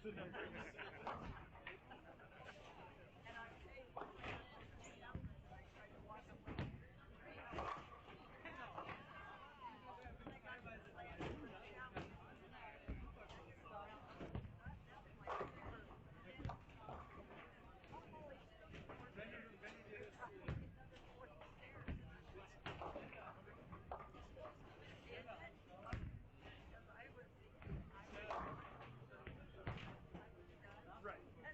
the numbers. Right.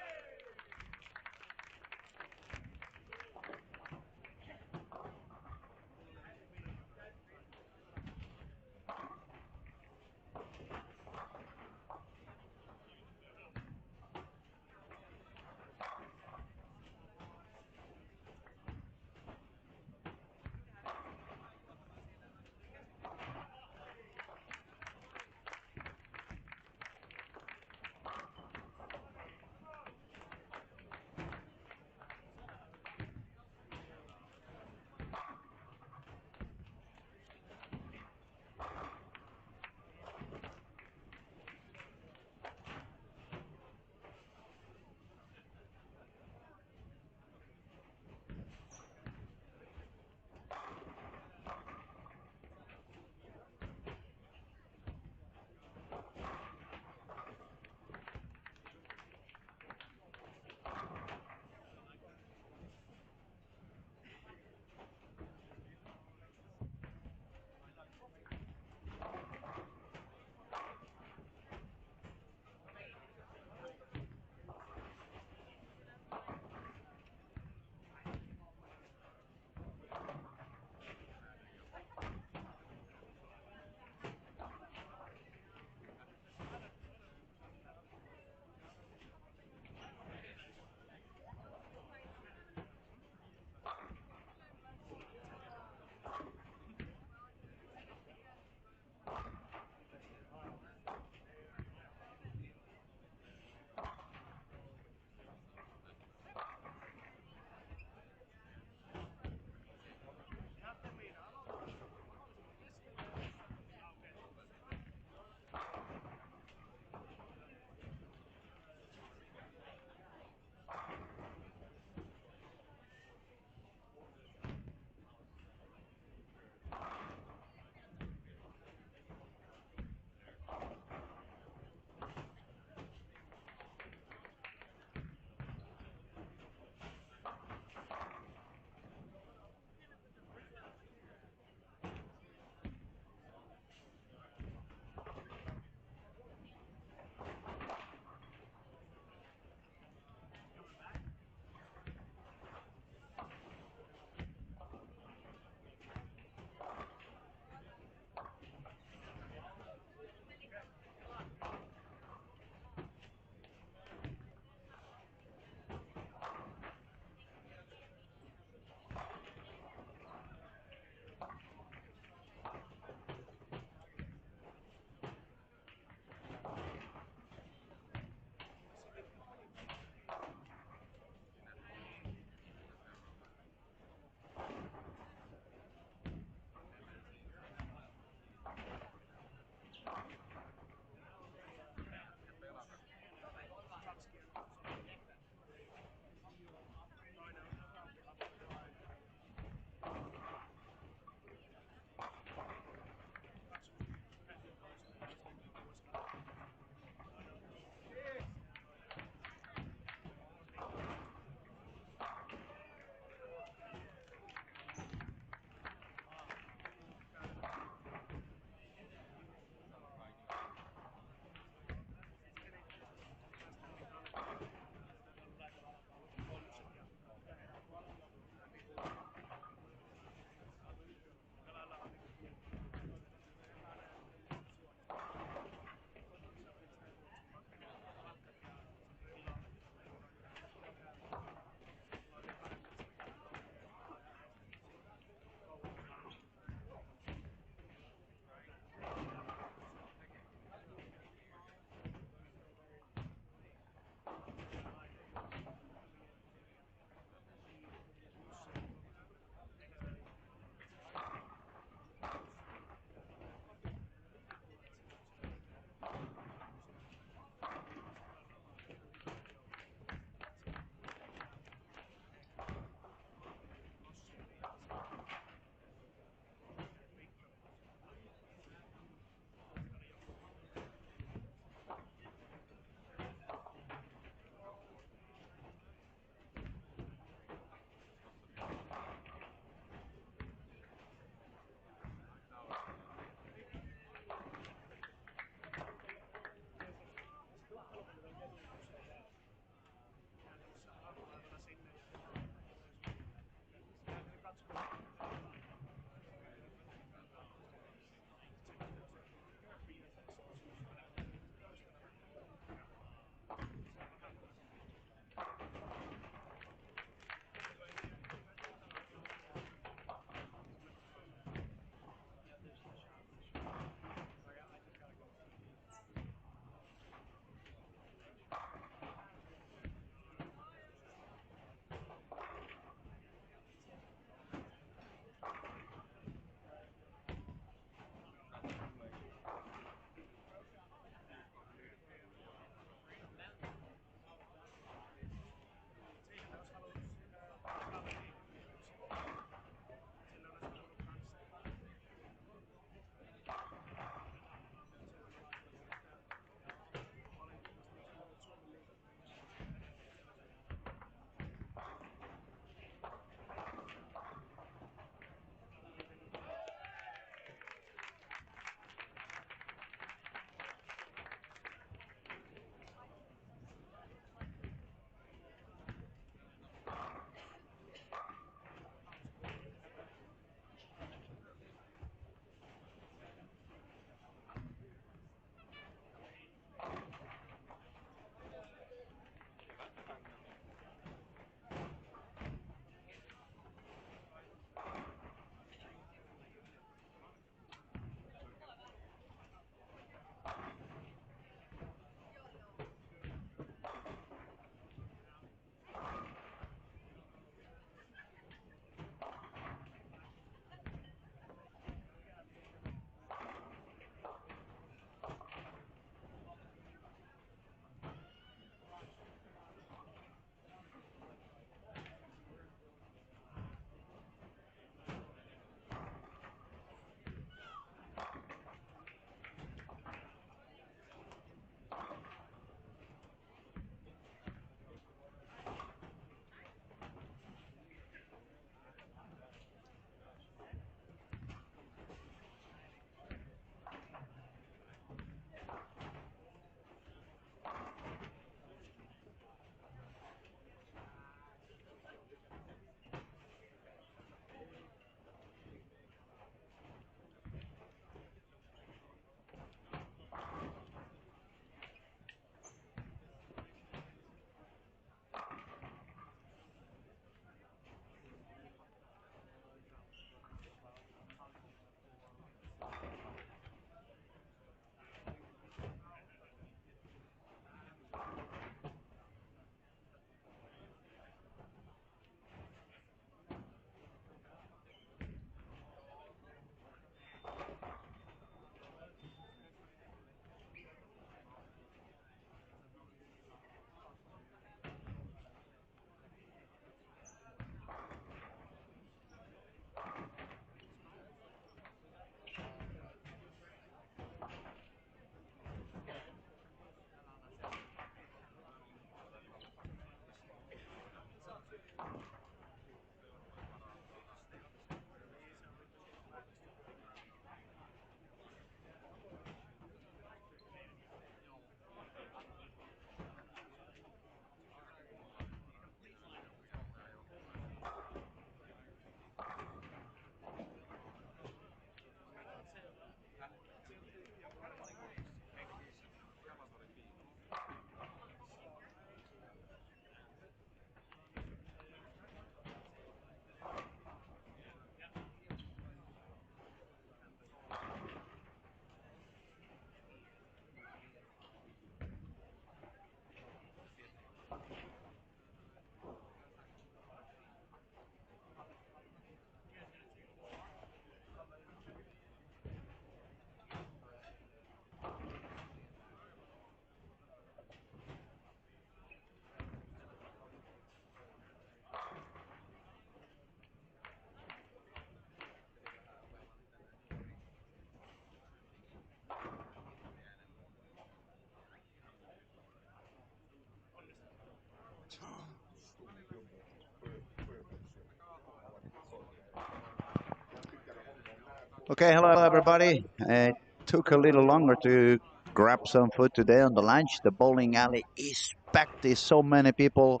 Okay, hello everybody. It took a little longer to grab some food today on the lunch. The bowling alley is packed. There's so many people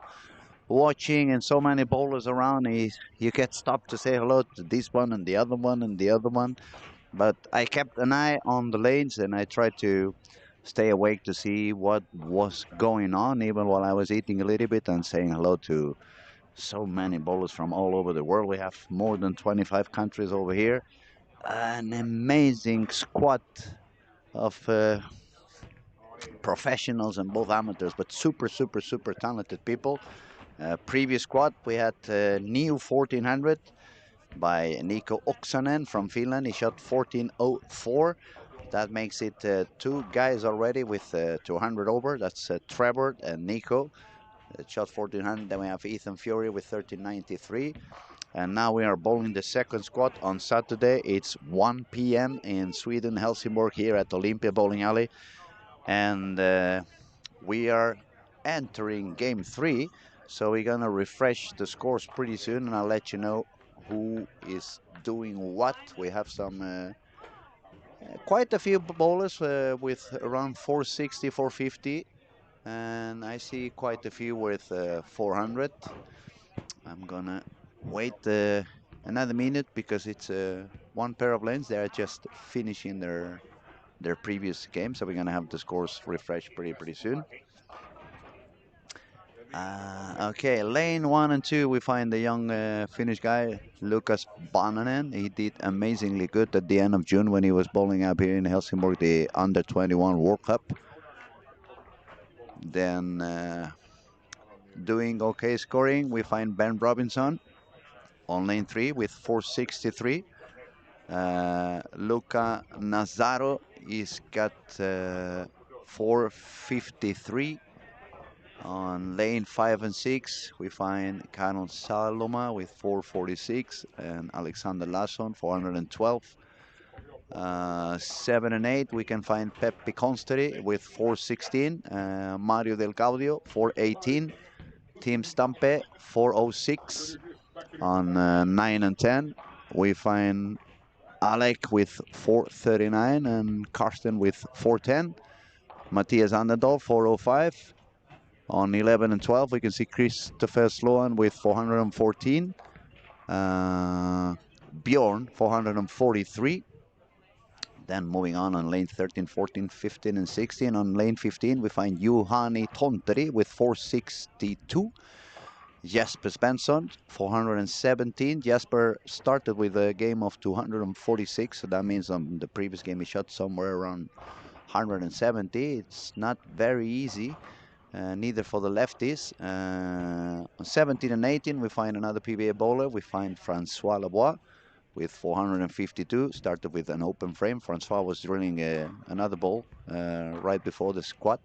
watching and so many bowlers around. You get stopped to say hello to this one and the other one and the other one. But I kept an eye on the lanes and I tried to stay awake to see what was going on, even while I was eating a little bit and saying hello to so many bowlers from all over the world. We have more than 25 countries over here, an amazing squad of professionals and both amateurs, but super talented people. Previous squad, we had New 1400 by Nico Oksanen from Finland. He shot 14.04. That makes it two guys already with 200 over. That's Trevor and Nico. Shot 1400. Then we have Ethan Fury with 1393. And now we are bowling the second squad on Saturday. It's 1 p.m. in Sweden, Helsingborg, here at Olympia Bowling Alley. And we are entering game three. So we're going to refresh the scores pretty soon, and I'll let you know who is doing what. We have some quite a few bowlers with around 460, 450. And I see quite a few with 400. I'm gonna wait another minute because it's one pair of lanes. They are just finishing their previous game, so we're gonna have the scores refreshed pretty soon. Okay, lane 1 and 2, we find the young Finnish guy Lukas Bananen. He did amazingly good at the end of June when he was bowling up here in Helsingborg, the Under 21 World Cup. Then doing okay scoring, we find Ben Robinson on lane 3 with 463. Luca Nazaro is got 453. On lane 5 and 6, we find Canon Saloma with 446 and Alexander Larsen 412. 7 and 8, we can find Pepe Consteri with 416. Mario Del Gaudio 418. Tim Stampe 406. On 9 and 10, we find Alec with 439 and Karsten with 410. Matthias Andendal 405. On 11 and 12, we can see Christopher Sloan with 414. Bjorn 443. Then moving on lane 13, 14, 15, and 16. On lane 15, we find Juhani Tonteri with 462. Jesper Svensson, 417. Jesper started with a game of 246, so that means on the previous game he shot somewhere around 170. It's not very easy, neither for the lefties. On 17 and 18, we find another PBA bowler. We find Francois Lebois with 452. Started with an open frame. Francois was drilling another ball right before the squat.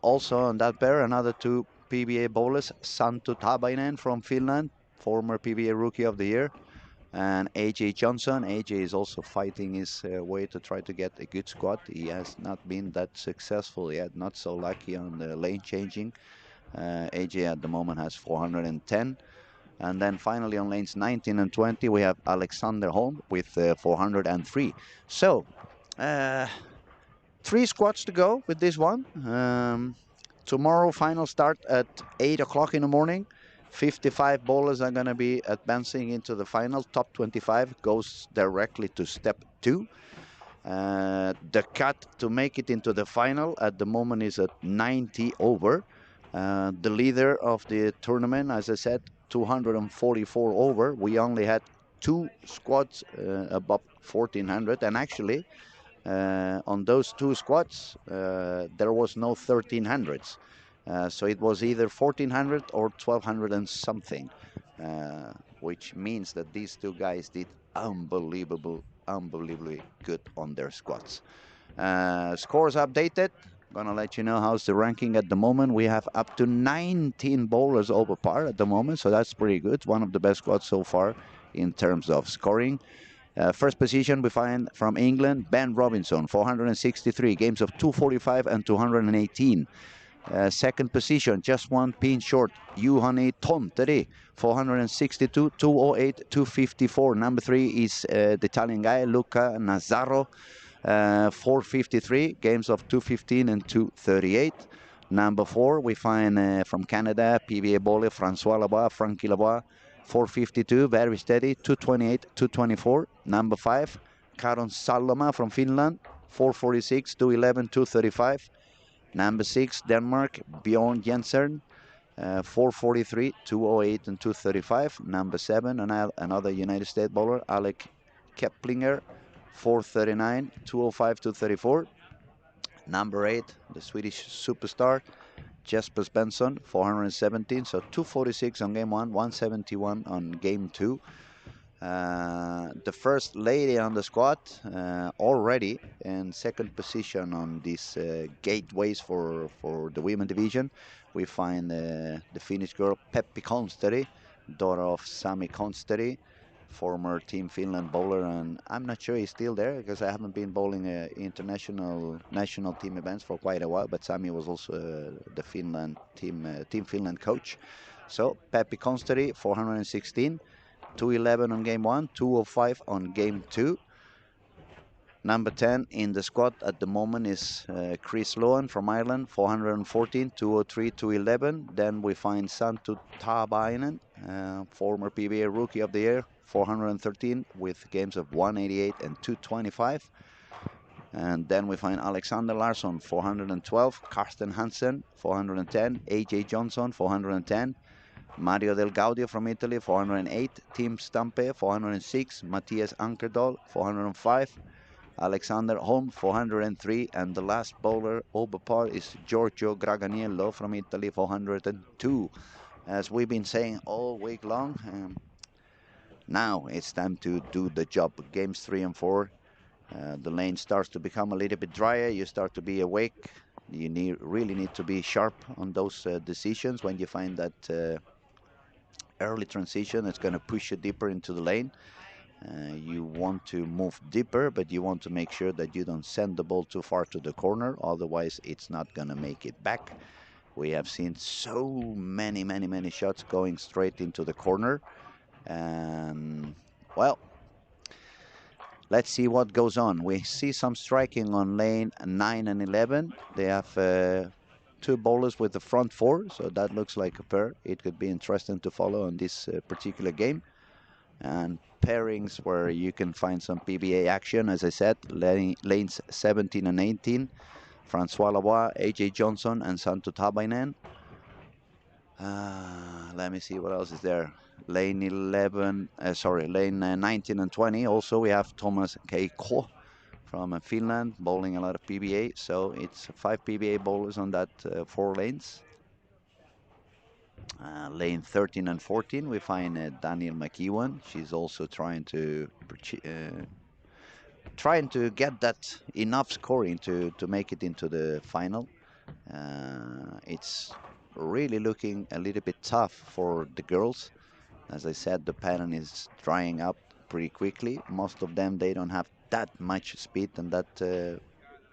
Also on that pair, another two PBA bowlers, Santtu Tabainen from Finland, former PBA Rookie of the Year, and AJ Johnson. AJ is also fighting his way to try to get a good squad. He has not been that successful yet, not so lucky on the lane changing. AJ at the moment has 410. And then finally on lanes 19 and 20, we have Alexander Holm with 403. So, three squads to go with this one. Tomorrow, final start at 8 o'clock in the morning. 55 bowlers are going to be advancing into the final. Top 25 goes directly to step 2. The cut to make it into the final at the moment is at 90 over. The leader of the tournament, as I said, 244 over. We only had two squads above 1400, and actually on those two squads there was no 1300s. So it was either 1400 or 1200 and something, which means that these two guys did unbelievably good on their squads. Scores updated. Gonna let you know how's the ranking at the moment. We have up to 19 bowlers over par at the moment, so that's pretty good. One of the best squads so far in terms of scoring. First position we find from England, Ben Robinson, 463, games of 245 and 218. Second position, just one pin short, Juhani Tonteri, 462, 208, 254. Number 3 is the Italian guy, Luca Nazzaro, 453, games of 215 and 238. Number 4, we find from Canada, PBA bowler, Francois Lavoie, Frankie Lavoie, 452, very steady, 228, 224. Number 5, Karon Saloma from Finland, 446, 211, 235. Number 6, Denmark, Bjorn Jensen, 443, 208, and 235. Number 7, another United States bowler, Alec Keplinger, 439, 205, 234. Number 8, the Swedish superstar, Jesper Svensson, 417, so 246 on game 1, 171 on game 2. The first lady on the squad already in second position on these gateways for the women division. We find the Finnish girl Peppi Konsteri, daughter of Sami Konsteri, former Team Finland bowler, and I'm not sure he's still there because I haven't been bowling international national team events for quite a while. But Sami was also the Finland Team Finland coach. So Peppi Konsteri, 416. 211 on game 1, 205 on game 2. Number 10 in the squad at the moment is Chris Lohan from Ireland, 414, 203, 211. Then we find Santu Tabainen, former PBA Rookie of the Year, 413 with games of 188 and 225. And then we find Alexander Larsen, 412, Karsten Hansen, 410, AJ Johnson, 410. Mario Del Gaudio from Italy, 408. Tim Stampe, 406. Matthias Ankerdal, 405. Alexander Holm, 403. And the last bowler over par is Giorgio Graganiello from Italy, 402. As we've been saying all week long, now it's time to do the job. Games 3 and 4, the lane starts to become a little bit drier. You start to be awake. You really need to be sharp on those decisions when you find that early transition. It's going to push you deeper into the lane. You want to move deeper, but you want to make sure that you don't send the ball too far to the corner. Otherwise, it's not going to make it back. We have seen so many shots going straight into the corner. And, well, let's see what goes on. We see some striking on lane 9 and 11. They have two bowlers with the front four, so that looks like a pair. It could be interesting to follow on this particular game. And pairings where you can find some PBA action, as I said, lanes 17 and 18, Francois Lavoie, AJ Johnson, and Santu Tabainen. Let me see what else is there. Lane 19 and 20. Also, we have Thomas Keiko from Finland, bowling a lot of PBA. So it's 5 PBA bowlers on that 4 lanes. Lane 13 and 14, we find Daniel McEwan. She's also trying to get that enough scoring to make it into the final. It's really looking a little bit tough for the girls. As I said, the pattern is drying up pretty quickly. Most of them, they don't have that much speed and that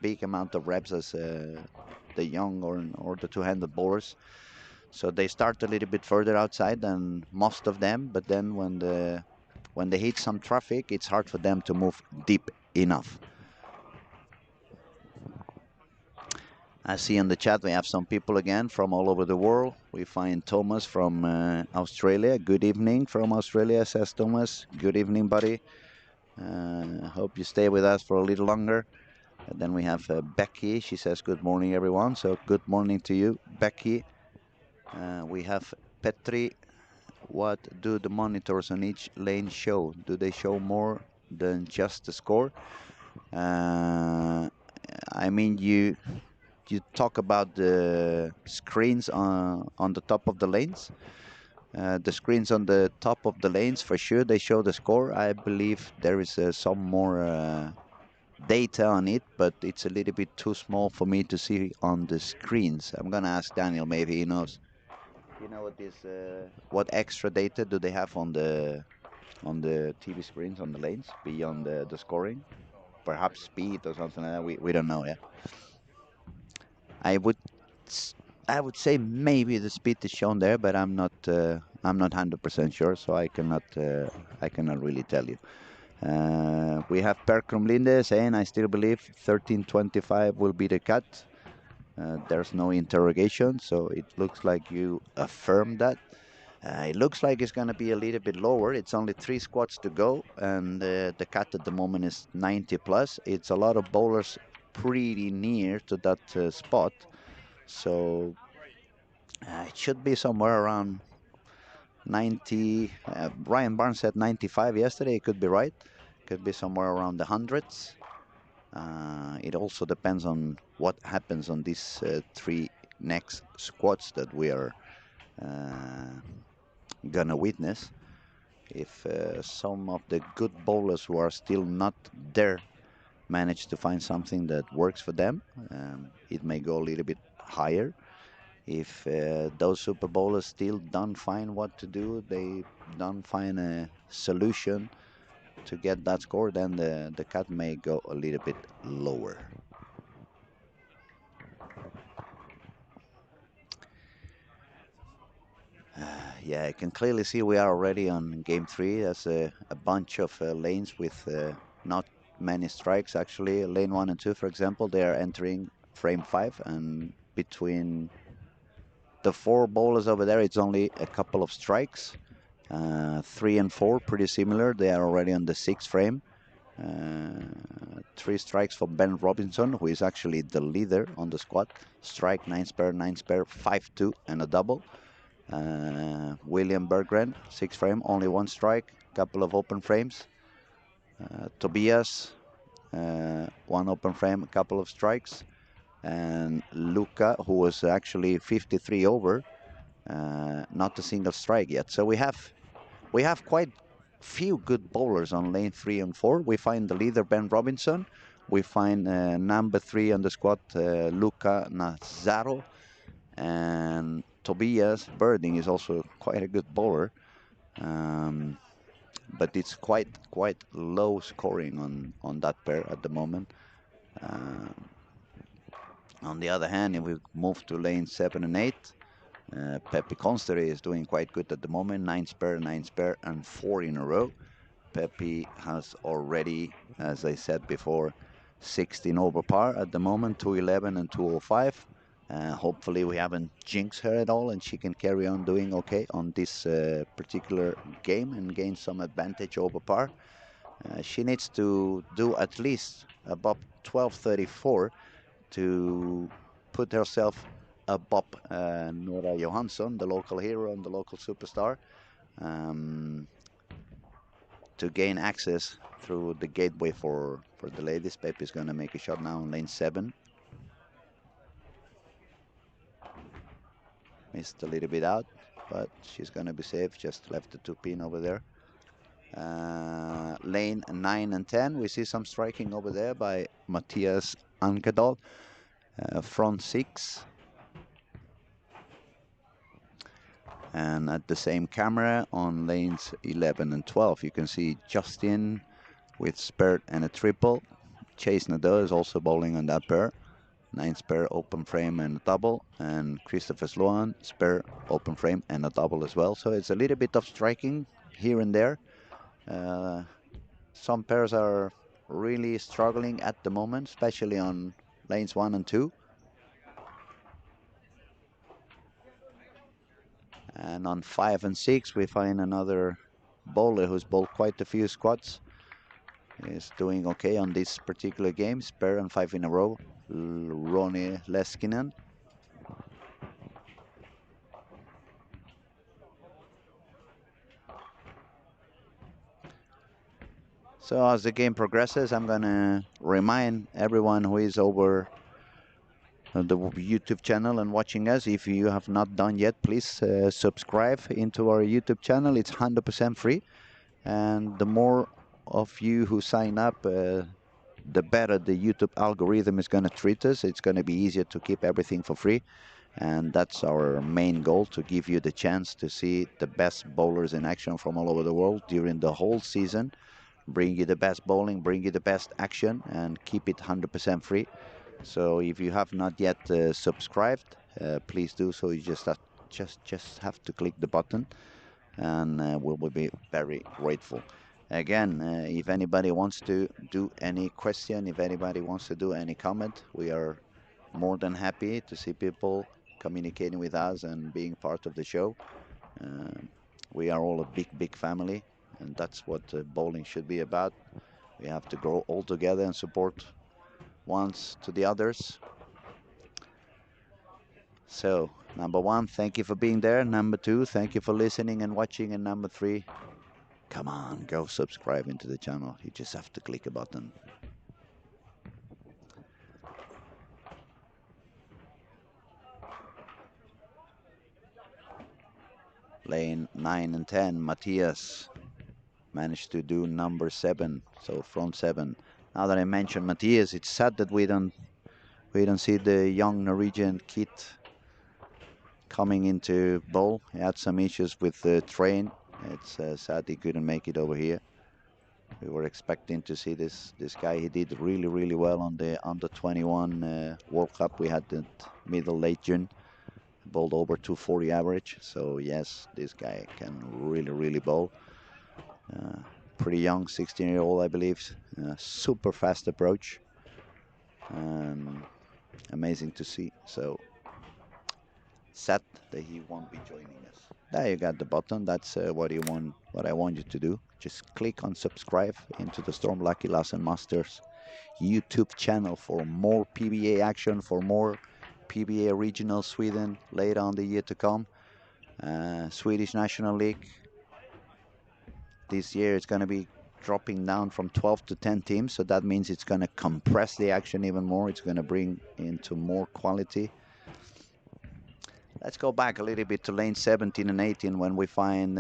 big amount of reps as the young or the two-handed bowlers. So they start a little bit further outside than most of them, but then when they hit some traffic, it's hard for them to move deep enough. I see in the chat we have some people again from all over the world. We find Thomas from Australia. Good evening from Australia, says Thomas. Good evening, buddy. Hope you stay with us for a little longer. And then we have Becky. She says good morning, everyone. So good morning to you, Becky. We have Petri. What do the monitors on each lane show? Do they show more than just the score? I mean, you talk about the screens on the top of the lanes. The screens on the top of the lanes, for sure, they show the score. I believe there is some more data on it, but it's a little bit too small for me to see on the screens. I'm gonna ask Daniel, maybe he knows. You know what extra data do they have on the TV screens on the lanes beyond the scoring? Perhaps speed or something like that. We don't know yet. I would I would say maybe the speed is shown there, but I'm not 100% sure, so I cannot really tell you. We have Perkrum Linde saying, I still believe 1325 will be the cut. There's no interrogation, so it looks like you affirm that. It looks like it's going to be a little bit lower. It's only 3 squats to go, and the cut at the moment is 90 plus. It's a lot of bowlers pretty near to that spot, so it should be somewhere around 90. Ryan Barnes said 95 yesterday. It could be right. Could be somewhere around the hundreds. It also depends on what happens on these 3 next squats that we are uh, gonna witness. If some of the good bowlers who are still not there manage to find something that works for them, it may go a little bit higher. If those super bowlers still don't find what to do, they don't find a solution to get that score, then the cut may go a little bit lower. Yeah, I can clearly see we are already on game 3. There's a bunch of lanes with not many strikes, actually. Lane 1 and 2, for example, they are entering frame 5, and between the 4 bowlers over there, it's only a couple of strikes. 3 and 4, pretty similar. They are already on the 6th frame. 3 strikes for Ben Robinson, who is actually the leader on the squad. Strike, 9 spare, 9 spare, 5-2, and a double. William Berggren, 6th frame, only 1 strike, couple of open frames. Tobias, 1 open frame, a couple of strikes. And Luca, who was actually 53 over, not a single strike yet. So we have quite few good bowlers on lane 3 and 4. We find the leader, Ben Robinson. We find number 3 on the squad, Luca Nazaro. And Tobias Birding is also quite a good bowler. But it's quite low scoring on that pair at the moment. On the other hand, if we move to lane 7 and 8, Pepe Constery is doing quite good at the moment. 9 spare, 9 spare, and 4 in a row. Pepe has already, as I said before, 16 over par at the moment, 211 and 205. Hopefully we haven't jinxed her at all and she can carry on doing okay on this particular game and gain some advantage over par. She needs to do at least above 1234 to put herself above Nora Johansson, the local hero and the local superstar, to gain access through the gateway for the ladies. Pepe is going to make a shot now on lane 7. Missed a little bit out, but she's going to be safe. Just left the 2-pin over there. Lane 9 and 10, we see some striking over there by Matthias Ankedal. Front 6. And at the same camera on lanes 11 and 12, you can see Justin with spare and a triple. Chase Nadeau is also bowling on that pair. 9 spare, open frame and a double. And Christopher Sloan, spare, open frame and a double as well. So it's a little bit of striking here and there. Some pairs are really struggling at the moment, especially on lanes 1 and 2. And on 5 and 6, we find another bowler who's bowled quite a few squats. Is doing okay on this particular game. Spare and 5 in a row. Ronnie Leskinen. So as the game progresses, I'm gonna remind everyone who is over the YouTube channel and watching us, if you have not done yet, please subscribe into our YouTube channel. It's 100% free, and the more of you who sign up, the better the YouTube algorithm is going to treat us. It's going to be easier to keep everything for free, and that's our main goal, to give you the chance to see the best bowlers in action from all over the world during the whole season, bring you the best bowling, bring you the best action, and keep it 100% free. So if you have not yet subscribed, please do so. You just have to click the button, and we will be very grateful. Again, if anybody wants to do any question, if anybody wants to do any comment, we are more than happy to see people communicating with us and being part of the show. Um, we are all a big family, and that's what bowling should be about. We have to grow all together and support ones to the others. So, number one, thank you for being there. Number two, thank you for listening and watching. And number three, come on, go subscribe into the channel. You just have to click a button. Lane 9 and 10, Matthias managed to do number 7, so front 7. Now that I mentioned Matthias, it's sad that we don't see the young Norwegian kid coming into bowl. He had some issues with the train. It's sad he couldn't make it over here. We were expecting to see this guy. He did really well on the under 21 World Cup. We had the middle late June, bowled over 240 average. So yes, this guy can really bowl. Pretty young, 16-year-old, I believe. Super fast approach. Amazing to see. So sad that he won't be joining us. There you got the button. That's what I want you to do. Just click on subscribe into the Storm Lucky Larsen Masters YouTube channel for more PBA action, for more PBA Regional Sweden later on the year to come. Swedish National League this year it's going to be dropping down from 12 to 10 teams, so that means it's going to compress the action even more. It's going to bring into more quality. Let's go back a little bit to lane 17 and 18 when we find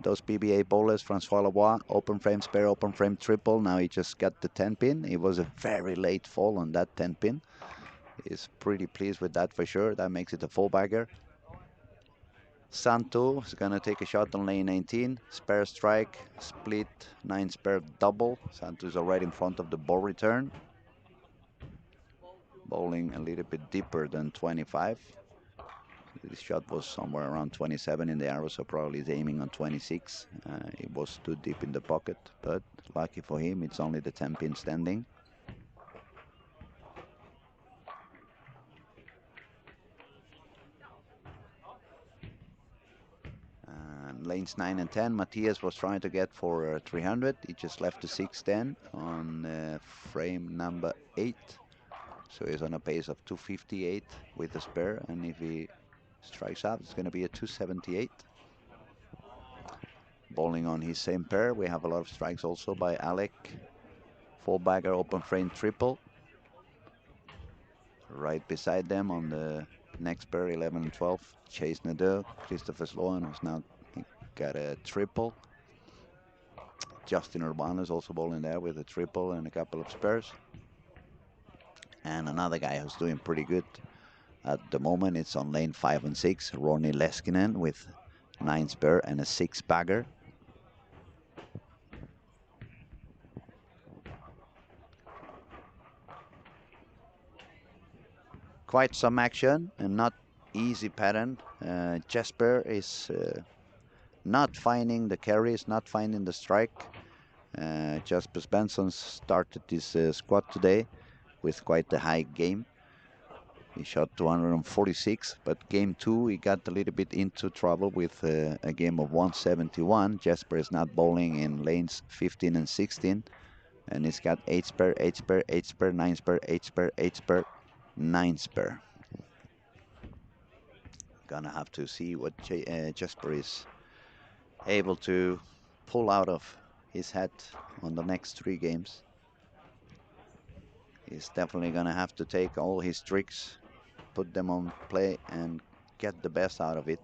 those PBA bowlers. Francois Lavoie, open frame spare, open frame triple. Now he just got the 10 pin. It was a very late fall on that 10 pin. He's pretty pleased with that for sure. That makes it a full bagger. Santo is going to take a shot on lane 19. Spare strike, split, 9 spare double. Santo is already in front of the ball return. Bowling a little bit deeper than 25. This shot was somewhere around 27 in the arrow, so probably he's aiming on 26. It was too deep in the pocket, but lucky for him, it's only the 10 pin standing. Lanes 9 and 10, Matthias was trying to get for 300. He just left the 610 on frame number 8. So he's on a pace of 258 with the spare, and if he strikes out, it's going to be a 278. Bowling on his same pair, we have a lot of strikes also by Alec. Full bagger, open frame triple. Right beside them on the next pair, 11 and 12, Chase Nadeau, Christopher Sloan, who's now got a triple. Justin Urbano is also bowling there with a triple and a couple of spares. And another guy who's doing pretty good at the moment, it's on lane 5 and 6, Ronnie Leskinen with 9 spare and a 6 bagger. Quite some action and not easy pattern. Jesper is not finding the carries, not finding the strike. Jasper Benson started this squad today with quite a high game. He shot 246, but game 2 he got a little bit into trouble with a game of 171. Jesper is not bowling in lanes 15 and 16, and he's got 8 spare, 8 spare, 8 spare, 9 spare, 8 spare, 8 spare, 9 spare. Gonna have to see what Jesper is able to pull out of his head on the next 3 games. He's definitely gonna have to take all his tricks, put them on play, and get the best out of it.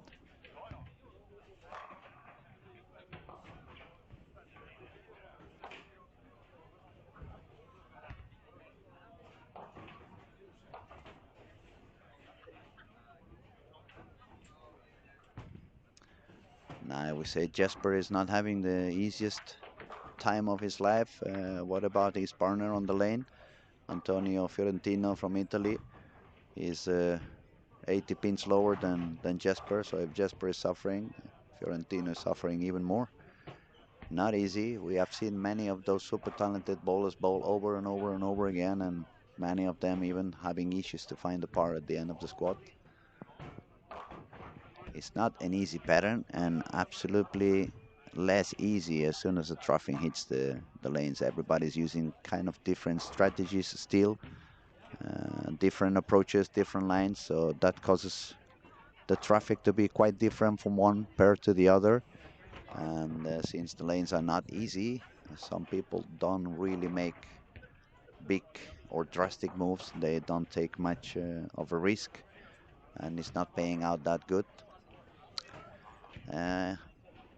Now I would say Jesper is not having the easiest time of his life. What about his partner on the lane? Antonio Fiorentino from Italy is 80 pins lower than Jesper. So if Jesper is suffering, Fiorentino is suffering even more. Not easy. We have seen many of those super talented bowlers bowl over and over and over again, and many of them even having issues to find the par at the end of the squad. It's not an easy pattern, and absolutely less easy as soon as the traffic hits the lanes. Everybody's using kind of different strategies still, different approaches, different lines, so that causes the traffic to be quite different from one pair to the other. And since the lanes are not easy, some people don't really make big or drastic moves. They don't take much of a risk, and it's not paying out that good. Uh,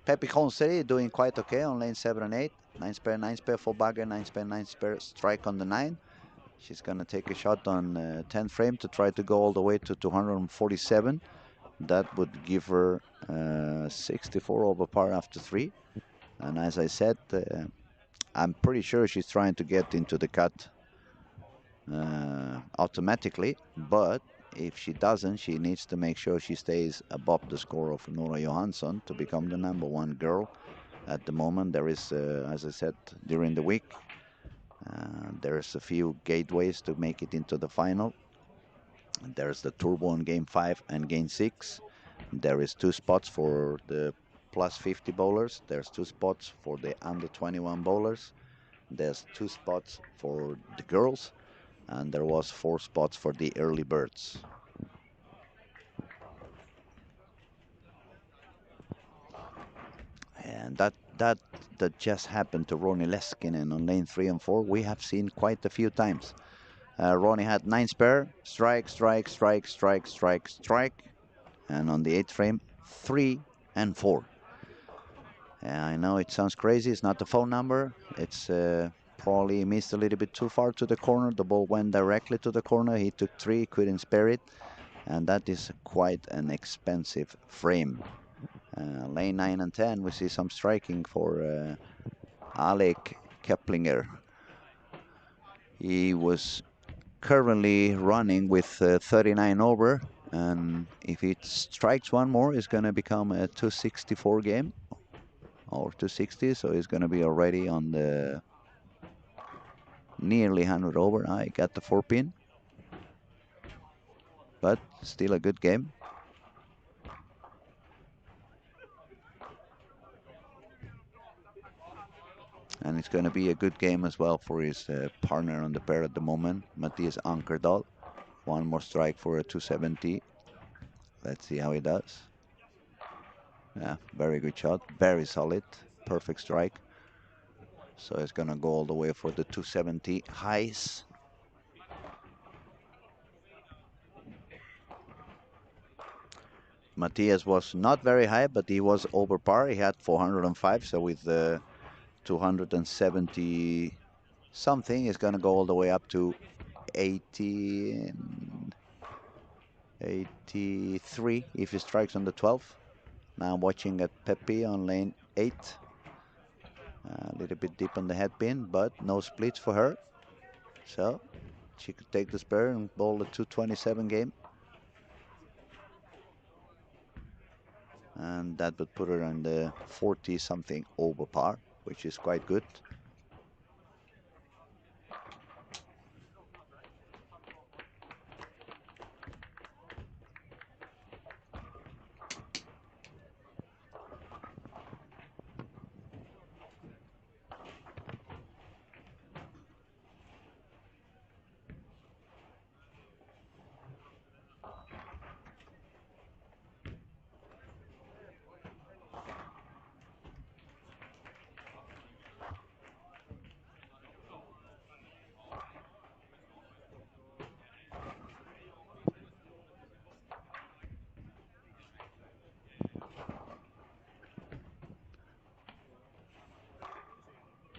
Pepe Conseri doing quite okay on lane 7 and 8. 9 spare full bagger, 9 spare, 9 spare strike on the 9. She's going to take a shot on 10 frame to try to go all the way to 247. That would give her 64 over par after 3. And as I said, I'm pretty sure she's trying to get into the cut automatically, but if she doesn't, she needs to make sure she stays above the score of Nora Johansson to become the #1 girl. At the moment, there is, as I said, during the week, there's a few gateways to make it into the final. There's the Turbo in Game 5 and Game 6. There is 2 spots for the plus 50 bowlers. There's 2 spots for the under 21 bowlers. There's 2 spots for the girls, and there was 4 spots for the early birds. And that just happened to Ronnie Leskinen on lane 3 and 4. We have seen quite a few times. Ronnie had 9 spare, strike, strike, strike, strike, strike, strike, and on the 8th frame, 3 and 4. I know it sounds crazy. It's not the phone number. It's probably missed a little bit too far to the corner. The ball went directly to the corner. He took 3, couldn't spare it, and that is quite an expensive frame. Lane 9 and 10, we see some striking for Alec Keplinger. He was currently running with 39 over, and if it strikes one more, it's going to become a 264 game or 260, so it's going to be already on the nearly 100 over. I got the 4 pin, but still a good game. And it's going to be a good game as well for his partner on the pair at the moment, Matthias Ankerdal. One more strike for a 270. Let's see how he does. Yeah, very good shot, very solid, perfect strike. So it's gonna go all the way for the 270 highs. Matthias was not very high, but he was over par. He had 405, so with the 270 something, it's gonna go all the way up to 80 and 83 if he strikes on the 12. Now I'm watching at Pepe on lane 8. A little bit deep on the headpin, but no splits for her. So she could take the spare and bowl the 227 game. And that would put her on the 40 something over par, which is quite good.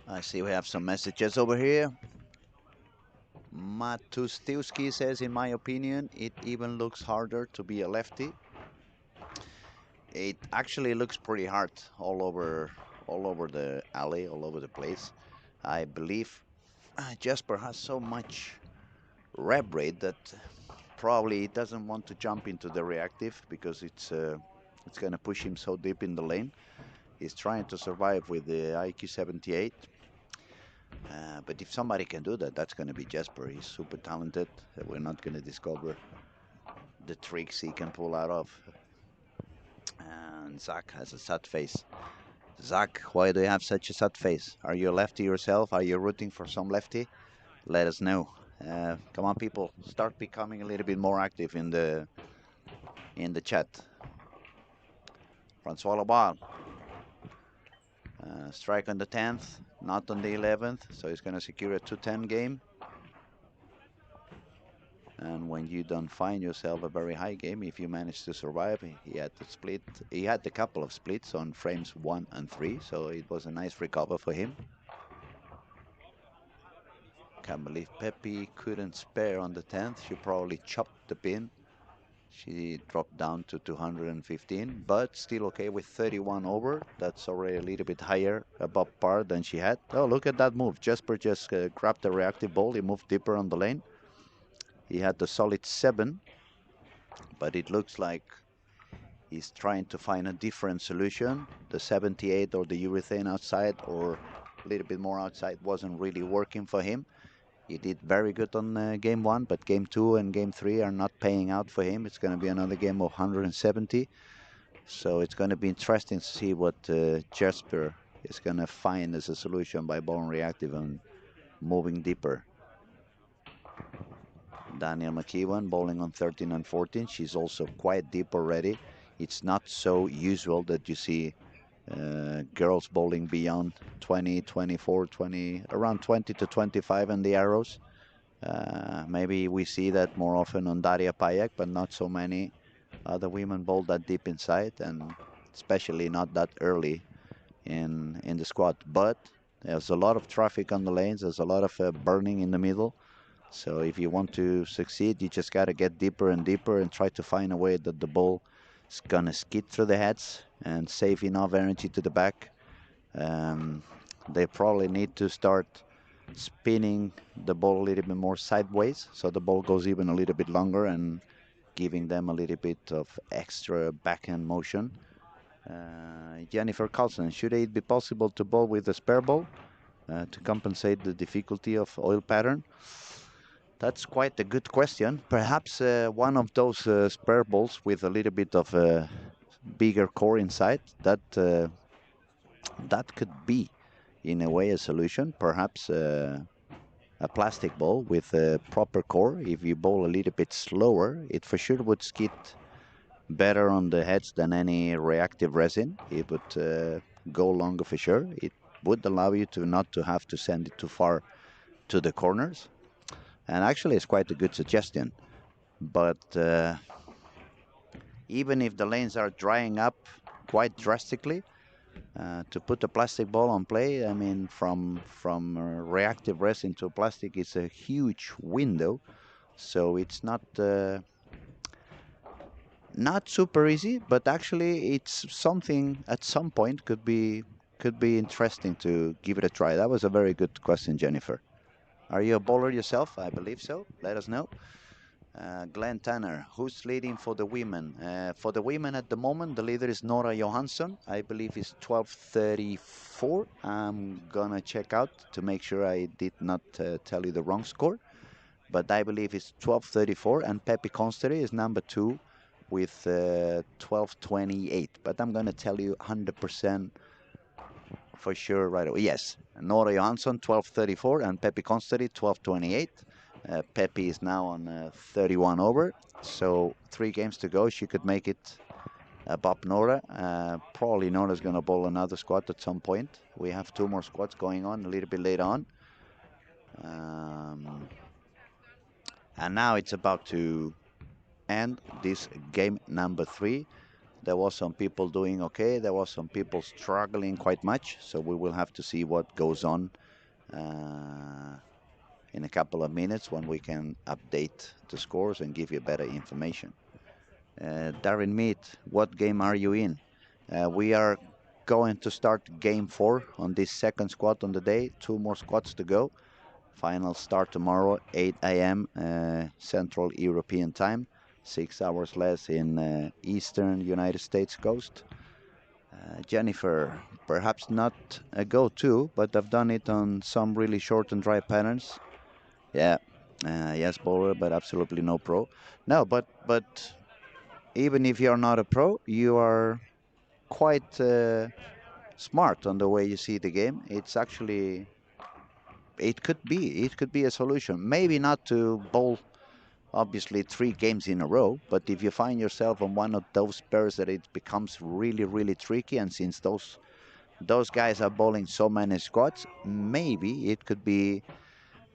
I see we have some messages over here. Matustiwski says, in my opinion, it even looks harder to be a lefty. It actually looks pretty hard all over the alley, all over the place. I believe Jasper has so much rev rate that Probably he doesn't want to jump into the reactive because it's going to push him so deep in the lane. He's trying to survive with the IQ 78. But if somebody can do that, that's going to be Jesper. He's super talented. We're not going to discover the tricks he can pull out of. And Zach has a sad face. Zach, why do you have such a sad face? Are you a lefty yourself? Are you rooting for some lefty? Let us know. Come on, people, start becoming a little bit more active in the chat. Francois Labal. Strike on the 10th, not on the 11th, so he's going to secure a 210 game. And when you don't find yourself a very high game, if you manage to survive, he had the split. He had a couple of splits on frames 1 and 3, so it was a nice recover for him. Can't believe Pepe couldn't spare on the 10th. She probably chopped the pin. She dropped down to 215, but still okay with 31 over. That's already a little bit higher above par than she had. Oh, look at that move. Jesper just grabbed the reactive ball. He moved deeper on the lane. He had the solid 7, but it looks like he's trying to find a different solution. The 78 or the urethane outside or a little bit more outside wasn't really working for him. He did very good on game 1, but game 2 and game 3 are not paying out for him. It's going to be another game of 170. So it's going to be interesting to see what Jesper is going to find as a solution by bowling reactive and moving deeper. Daniel McEwan bowling on 13 and 14. She's also quite deep already. It's not so usual that you see girls bowling beyond 20, 24, 20, around 20 to 25 in the arrows. Maybe we see that more often on Daria Payak, but not so many other women bowl that deep inside, and especially not that early in the squad. But there's a lot of traffic on the lanes. There's a lot of burning in the middle. So if you want to succeed, you just got to get deeper and deeper and try to find a way that the ball is going to skid through the heads and save enough energy to the back. They probably need to start spinning the ball a little bit more sideways so the ball goes even a little bit longer and giving them a little bit of extra backhand motion. Jennifer Carlson, should it be possible to bowl with a spare ball to compensate the difficulty of oil pattern? That's quite a good question. Perhaps one of those spare balls with a little bit of a bigger core inside, that could be in a way a solution. Perhaps a plastic ball with a proper core. If you bowl a little bit slower, it for sure would skid better on the heads than any reactive resin. It would go longer for sure. It would allow you to not to have to send it too far to the corners. And actually, it's quite a good suggestion. But even if the lanes are drying up quite drastically, to put a plastic ball on play, I mean, from reactive resin to plastic is a huge window. So it's not super easy, but actually it's something at some point could be interesting to give it a try. That was a very good question, Jennifer. Are you a bowler yourself? I believe so. Let us know. Glenn Tanner, who's leading for the women? For the women at the moment, the leader is Nora Johansson. I believe it's 12:34. I'm gonna check out to make sure I did not tell you the wrong score. But I believe it's 12:34, and Pepe Consteri is number 2 with 12:28. But I'm gonna tell you 100% for sure right away. Yes, Nora Johansson 12:34 and Pepe Consteri 12:28. Pepe is now on 31 over, so 3 games to go. She could make it above Nora. Probably Nora's going to bowl another squat at some point. We have 2 more squats going on a little bit later on. And now it's about to end this game number 3. There was some people doing okay. There was some people struggling quite much. So we will have to see what goes on in a couple of minutes when we can update the scores and give you better information. Darren Mead, what game are you in? We are going to start game 4 on this second squat on the day. 2 more squats to go. Final start tomorrow, 8 a.m. Central European time, 6 hours less in Eastern United States coast. Jennifer, perhaps not a go-to, but I've done it on some really short and dry patterns. Yeah, yes, bowler, but absolutely no pro. No, but even if you're not a pro, you are quite smart on the way you see the game. It's actually it could be a solution. Maybe not to bowl obviously 3 games in a row, but if you find yourself on one of those pairs that it becomes really really tricky, and since those guys are bowling so many squats, maybe it could be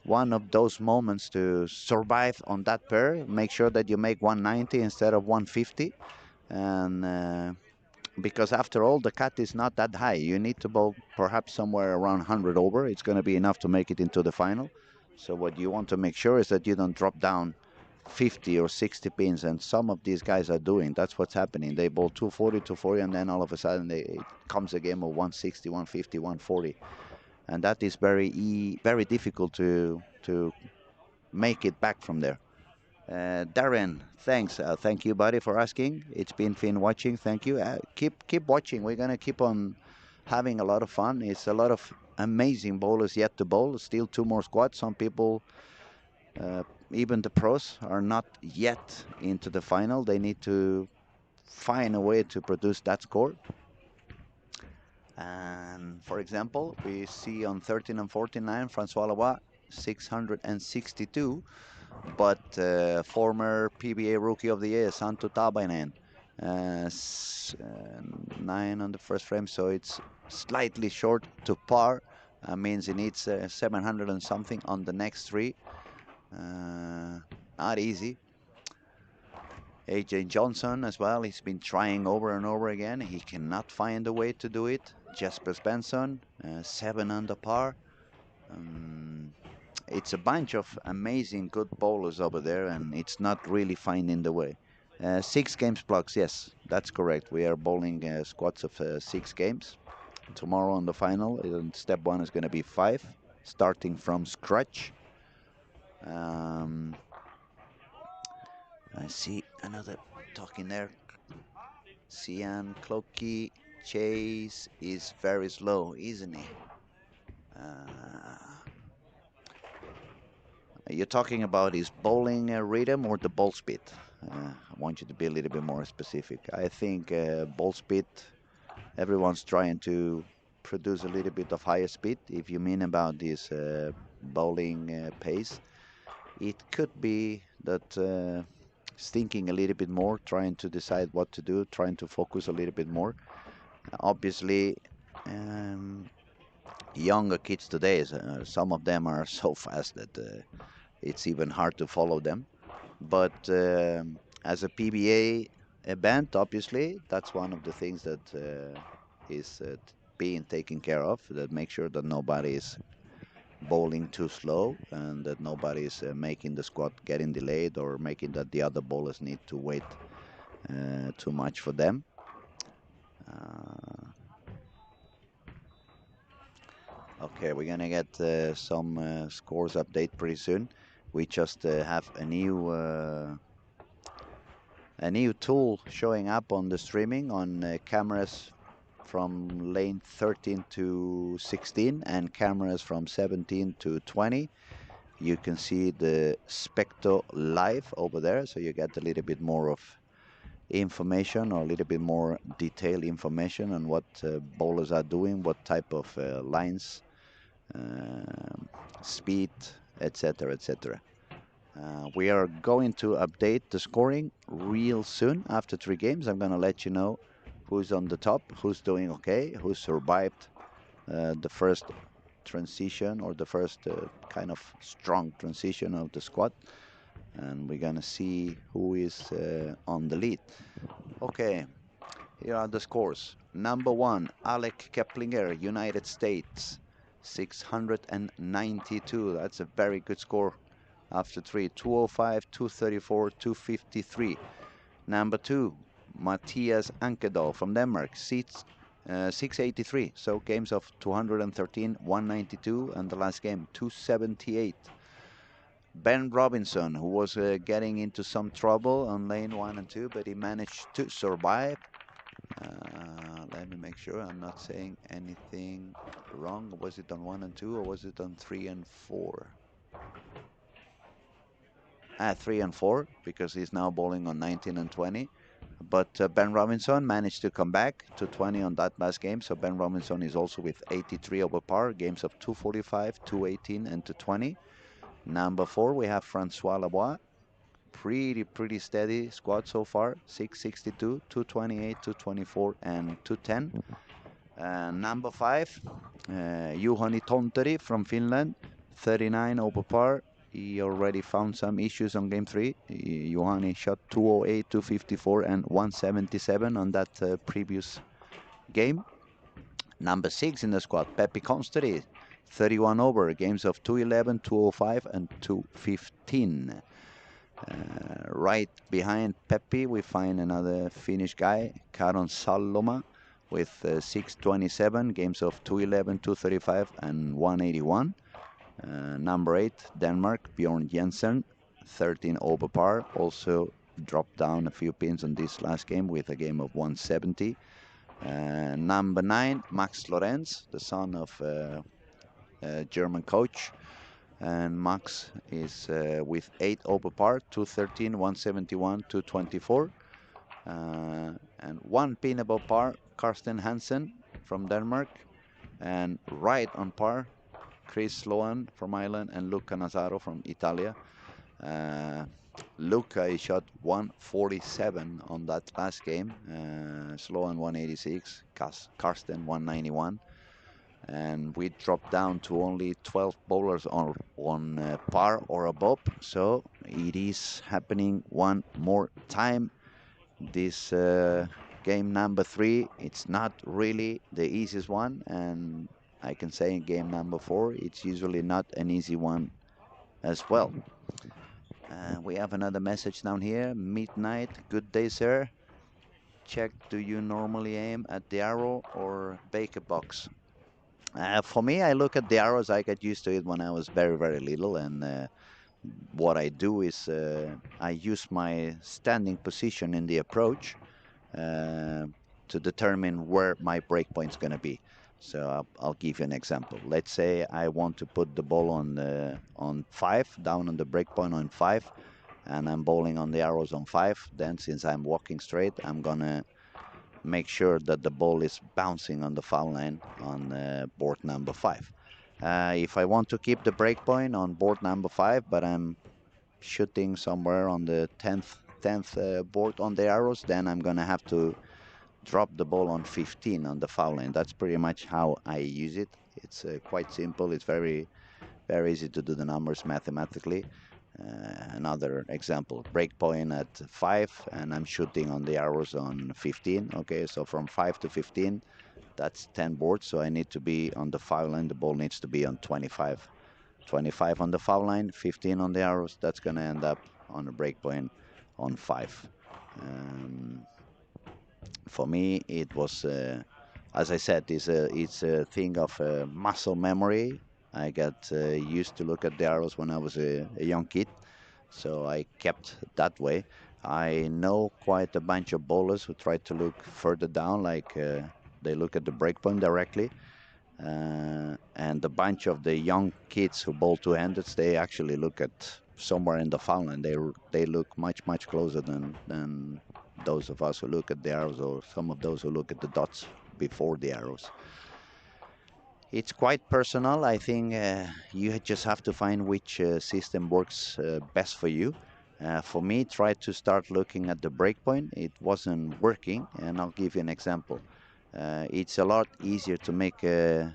one of those moments to survive on that pair. Make sure that you make 190 instead of 150, and because after all, the cut is not that high. You need to bowl perhaps somewhere around 100 over. It's going to be enough to make it into the final. So what you want to make sure is that you don't drop down 50 or 60 pins, and some of these guys are doing. That's what's happening. They bowl 240, 240, and then all of a sudden it comes a game of 160, 150, 140, and that is very difficult to make it back from there. Darren, thanks. Thank you, buddy, for asking. It's been fun watching. Thank you. Keep watching. We're gonna keep on having a lot of fun. It's a lot of amazing bowlers yet to bowl. Still 2 more squads. Some people, even the pros, are not yet into the final. They need to find a way to produce that score. And for example, we see on 13 and 49, Francois Lavoie, 662. But former PBA Rookie of the Year, Santu Tabainen, 9 on the first frame, so it's slightly short to par. Means he needs 700 and something on the next 3. Not easy. AJ Johnson as well, he's been trying over and over again. He cannot find a way to do it. Jesper Svensson, 7 under par. It's a bunch of amazing good bowlers over there, and it's not really finding the way. 6 games blocks, yes, that's correct. We are bowling squads of 6 games. Tomorrow on the final, step 1 is going to be 5, starting from scratch. I see another talking there. Cian Clokey Chase is very slow, isn't he? You're talking about his bowling rhythm or the ball speed? I want you to be a little bit more specific. I think ball speed, everyone's trying to produce a little bit of higher speed. If you mean about this bowling pace, it could be that thinking a little bit more, trying to decide what to do, trying to focus a little bit more. Obviously, younger kids today, some of them are so fast that it's even hard to follow them. But as a PBA event, obviously, that's one of the things that is being taken care of, that make sure that nobody is bowling too slow and that nobody is making the squat getting delayed or making that the other bowlers need to wait too much for them. Okay, we're gonna get some scores update pretty soon. We just have a new tool showing up on the streaming on cameras from lane 13 to 16 and cameras from 17 to 20. You can see the Specto live over there, so you get a little bit more of information or a little bit more detailed information on what bowlers are doing, what type of lines, speed, etc., etc. We are going to update the scoring real soon. After 3 games, I'm going to let you know who's on the top, who's doing okay, who survived the first transition or the first kind of strong transition of the squad. And we're going to see who is on the lead. Okay, here are the scores. Number 1, Alec Keplinger, United States, 692. That's a very good score. After 3, 205, 234, 253. Number 2, Matthias Ankedal from Denmark, 683. So games of 213, 192, and the last game 278. Ben Robinson, who was getting into some trouble on lane 1 and 2, but he managed to survive. Let me make sure I'm not saying anything wrong. Was it on 1 and 2 or was it on 3 and 4? 3 and 4, because he's now bowling on 19 and 20. But Ben Robinson managed to come back to 20 on that last game. So Ben Robinson is also with 83 over par, games of 245, 218, and 220. Number 4, we have Francois Lavoie. Pretty steady squad so far. 662, 228, 224, and 210. Number 5, Juhani Tonteri from Finland. 39 over par. He already found some issues on game 3. Juhani shot 208, 254, and 177 on that previous game. Number 6 in the squad, Pepi Konsteri. 31 over, games of 211, 205, and 215. Right behind Pepi, we find another Finnish guy, Karon Salloma, with 627, games of 211, 235, and 181. Number 8, Denmark, Bjorn Jensen, 13 over par, also dropped down a few pins on this last game with a game of 170. Number 9, Max Lorenz, the son of a German coach. And Max is with 8 over par, 213, 171, 224. And 1 pin above par, Karsten Hansen from Denmark. And right on par, Chris Sloan from Ireland and Luca Nazaro from Italia. Luca he shot 147 on that last game. Sloan 186, Karsten 191. And we dropped down to only 12 bowlers on par or above. So it is happening one more time. This game number 3, it's not really the easiest one. And I can say in game number 4, it's usually not an easy one as well. We have another message down here. Midnight, good day, sir. Check, do you normally aim at the arrow or baker box? For me, I look at the arrows. I got used to it when I was very little, and what I do is I use my standing position in the approach to determine where my break point is going to be. So I'll give you an example. Let's say I want to put the ball on 5, down on the break point on 5, and I'm bowling on the arrows on 5. Then since I'm walking straight, I'm gonna make sure that the ball is bouncing on the foul line on board number 5. If I want to keep the break point on board number 5, but I'm shooting somewhere on the 10th board on the arrows, then I'm gonna have to drop the ball on 15 on the foul line. That's pretty much how I use it. It's quite simple. It's very easy to do the numbers mathematically. Another example, break point at 5 and I'm shooting on the arrows on 15. Okay, so from 5 to 15, that's 10 boards. So I need to be on the foul line. The ball needs to be on 25. 25 on the foul line, 15 on the arrows. That's going to end up on a break point on 5. For me, it was, as I said, it's a thing of muscle memory. I got used to look at the arrows when I was a young kid, so I kept that way. I know quite a bunch of bowlers who try to look further down, like they look at the breakpoint directly. And a bunch of the young kids who bowl two-handeds, they actually look at somewhere in the foul line. They look much closer than those of us who look at the arrows, or some of those who look at the dots before the arrows. It's quite personal. I think you just have to find which system works best for you. For me, try to start looking at the breakpoint. It wasn't working, and I'll give you an example. It's a lot easier to make a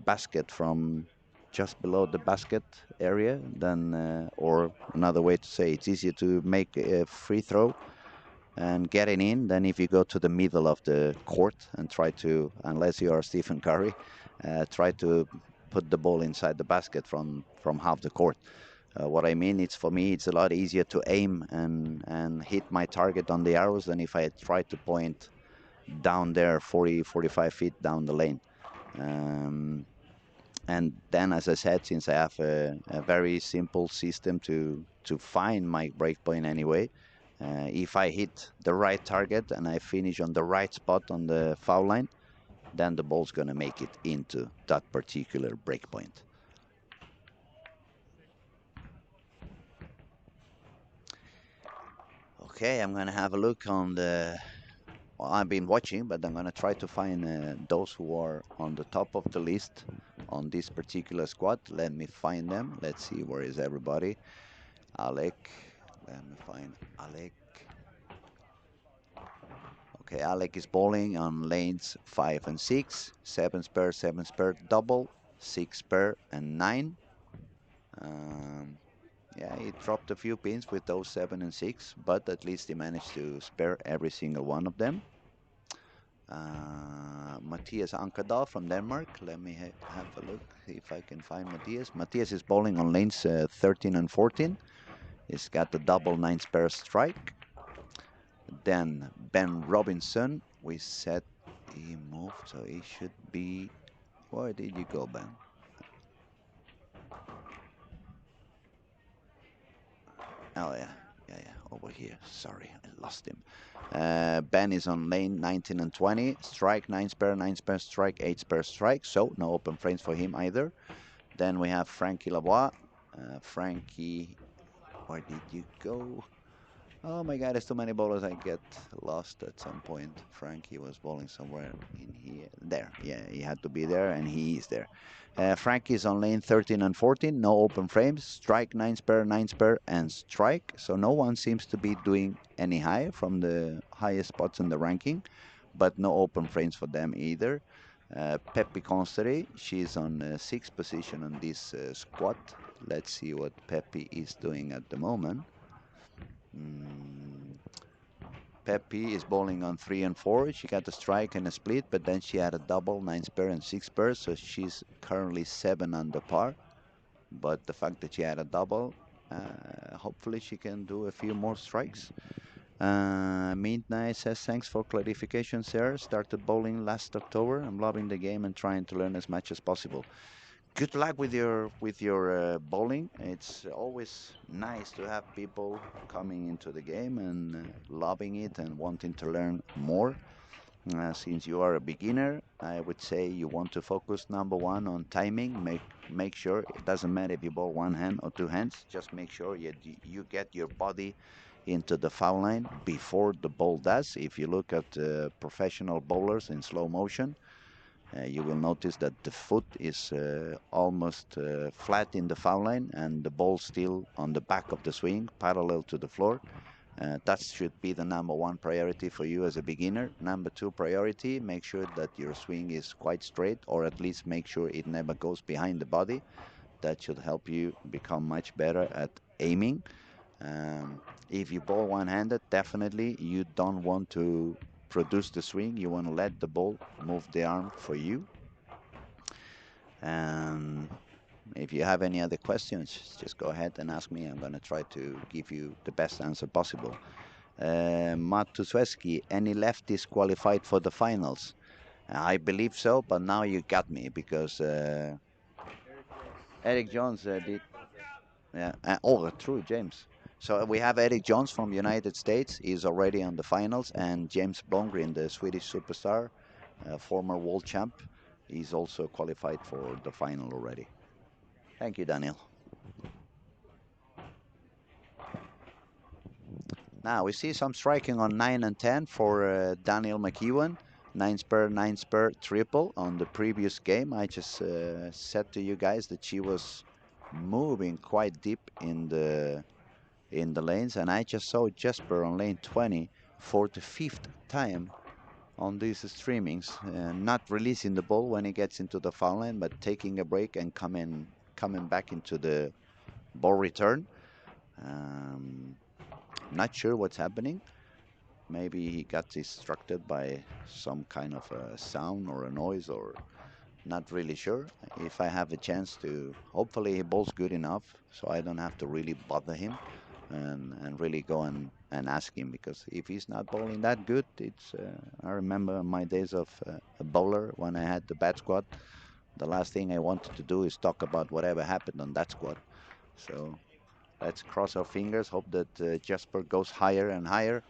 basket from just below the basket area than, or another way to say, it's easier to make a free throw and getting in than if you go to the middle of the court and try to, unless you are Stephen Curry, try to put the ball inside the basket from half the court. What I mean is, for me, it's a lot easier to aim and hit my target on the arrows than if I try to point down there, 40, 45 feet down the lane. Um, and then, as I said, since I have a very simple system to find my breakpoint anyway, if I hit the right target and I finish on the right spot on the foul line, then the ball's gonna make it into that particular breakpoint. Okay, I'm gonna have a look on the. Well, I've been watching, but I'm gonna try to find those who are on the top of the list on this particular squad. Let me find them. Let's see, where is everybody? Alec. Let me find Alec. Okay, Alec is bowling on lanes 5 and 6, 7 spare double, 6 spare and 9. Um, yeah, he dropped a few pins with those 7 and 6, but at least he managed to spare every single one of them. Matthias Ankerdal from Denmark. Let me have a look, see if I can find Matthias. Matthias is bowling on lanes 13 and 14. He's got the double 9 spare strike. Then Ben Robinson, we said he moved, so he should be. Where did you go, Ben? Oh yeah, over here. Sorry, I lost him. Ben is on lane 19 and 20. Strike 9 spare, 9 spare strike, 8 spare strike. So no open frames for him either. Then we have Frankie Lavoie. Frankie, where did you go? Oh my God, there's too many bowlers. I get lost at some point. Frankie was bowling somewhere in here. There, yeah, he had to be there, and he is there. Frankie's on lane 13 and 14. No open frames. Strike 9 spare, and strike. So no one seems to be doing any high from the highest spots in the ranking, but no open frames for them either. Peppy Constery, she's on sixth position on this squad. Let's see what Peppy is doing at the moment. Mm, Pepe is bowling on 3 and 4. She got a strike and a split, but then she had a double, 9 spare and 6 spare, so she's currently 7 under par. But the fact that she had a double, hopefully she can do a few more strikes. Midnight says, thanks for clarification, sir. Started bowling last October. I'm loving the game and trying to learn as much as possible. Good luck with your bowling. It's always nice to have people coming into the game and loving it and wanting to learn more. Since you are a beginner, I would say you want to focus number one on timing. Make sure it doesn't matter if you bowl one hand or two hands. Just make sure you get your body into the foul line before the ball does. If you look at professional bowlers in slow motion, you will notice that the foot is almost flat in the foul line and the ball still on the back of the swing, parallel to the floor. That should be the number one priority for you as a beginner. Number two priority, make sure that your swing is quite straight, or at least make sure it never goes behind the body. That should help you become much better at aiming. If you bowl one-handed, definitely you don't want to produce the swing. You want to let the ball move the arm for you. And if you have any other questions, just go ahead and ask me. I'm going to try to give you the best answer possible. Matt Tusweski, any lefties qualified for the finals? I believe so, but now you got me because Eric Jones did. Yeah. Oh, true, James. So we have Eric Jones from United States. He's already on the finals, and James Blomgren, the Swedish superstar, former world champ, he's also qualified for the final already. Thank you, Daniel. Now we see some striking on 9 and 10 for Daniel McEwen. 9 spare triple on the previous game. I just said to you guys that she was moving quite deep in the lanes, and I just saw Jesper on lane 20 for the fifth time on these streamings, not releasing the ball when he gets into the foul line, but taking a break and coming back into the ball return. Not sure what's happening. Maybe he got distracted by some kind of a sound or a noise, or not really sure. If I have a chance to, hopefully he bowls good enough so I don't have to really bother him and really go and and ask him, because if he's not bowling that good, it's. I remember my days of a bowler when I had the bat squad. The last thing I wanted to do is talk about whatever happened on that squad. So let's cross our fingers, hope that Jasper goes higher and higher,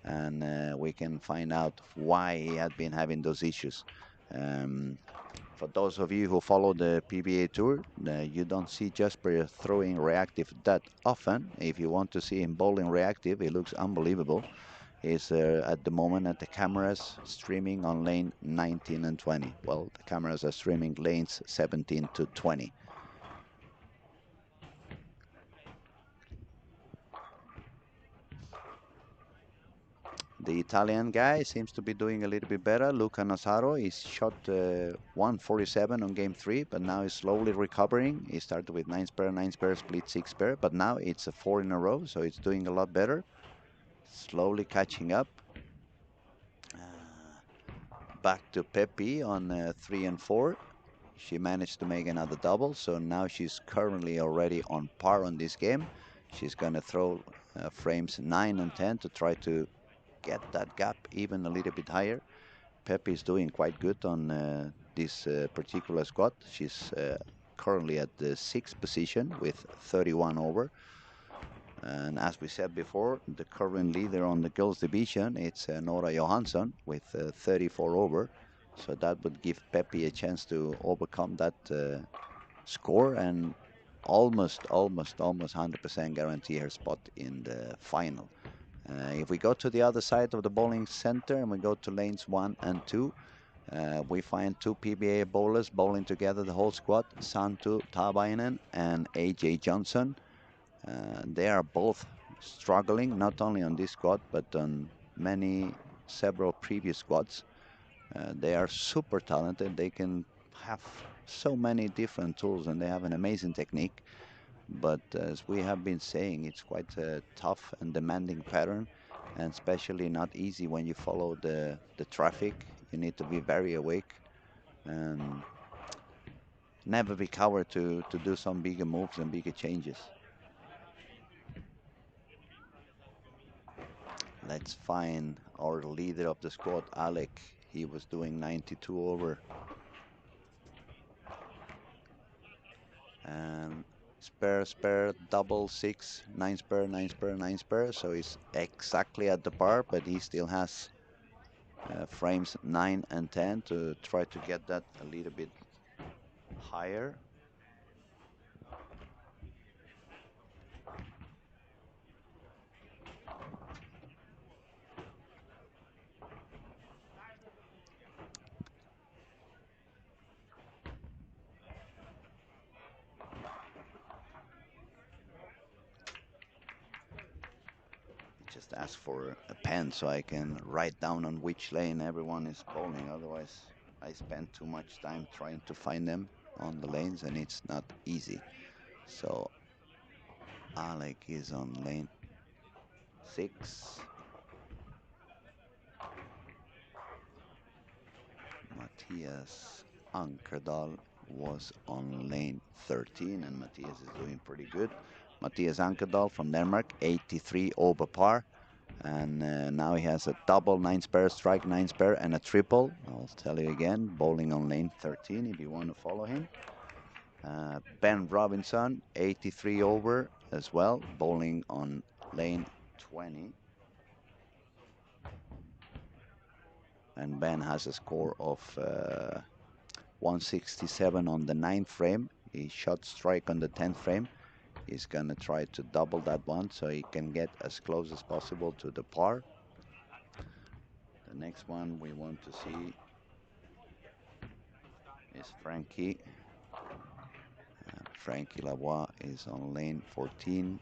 and we can find out why he had been having those issues. Um, for those of you who follow the PBA Tour, you don't see Jasper throwing reactive that often. If you want to see him bowling reactive, he looks unbelievable. He's at the moment at the cameras streaming on lane 19 and 20. Well, the cameras are streaming lanes 17 to 20. The Italian guy seems to be doing a little bit better. Luca Nazzaro, he's shot 147 on game 3, but now he's slowly recovering. He started with 9 spare, 9 spare, split 6 spare, but now it's a 4 in a row, so it's doing a lot better. Slowly catching up. Back to Pepe on 3 and 4. She managed to make another double, so now she's currently already on par on this game. She's going to throw frames 9 and 10 to try to get that gap even a little bit higher. Pepe is doing quite good on this particular squad. She's currently at the 6th position with 31 over. And as we said before, the current leader on the girls division, it's Nora Johansson with 34 over. So that would give Pepe a chance to overcome that score and almost 100% guarantee her spot in the final. If we go to the other side of the bowling center and we go to lanes 1 and 2, we find two PBA bowlers bowling together, the whole squad, Santu Tabainen and AJ Johnson. They are both struggling, not only on this squad, but on several previous squads. They are super talented. They can have so many different tools and they have an amazing technique. But as we have been saying, it's quite a tough and demanding pattern, and especially not easy when you follow the traffic. You need to be very awake and never be coward to do some bigger moves and bigger changes. Let's find our leader of the squad, Alec. He was doing 92 over. And spare, spare, double, 6, 9 spare, 9 spare, 9 spare. So he's exactly at the par, but he still has frames 9 and 10 to try to get that a little bit higher. Just ask for a pen so I can write down on which lane everyone is bowling. Otherwise, I spend too much time trying to find them on the lanes and it's not easy. So Alec is on lane 6. Matthias Ankerdal was on lane 13, and Matthias is doing pretty good. Matthias Ankerdal from Denmark, 83 over par. And now he has a double 9 spare strike, 9 spare, and a triple. I'll tell you again, bowling on lane 13 if you want to follow him. Ben Robinson, 83 over as well, bowling on lane 20. And Ben has a score of 167 on the 9th frame. He shot strike on the 10th frame. He's gonna try to double that one so he can get as close as possible to the par. The next one we want to see is Frankie. Frankie Lavoie is on lane 14.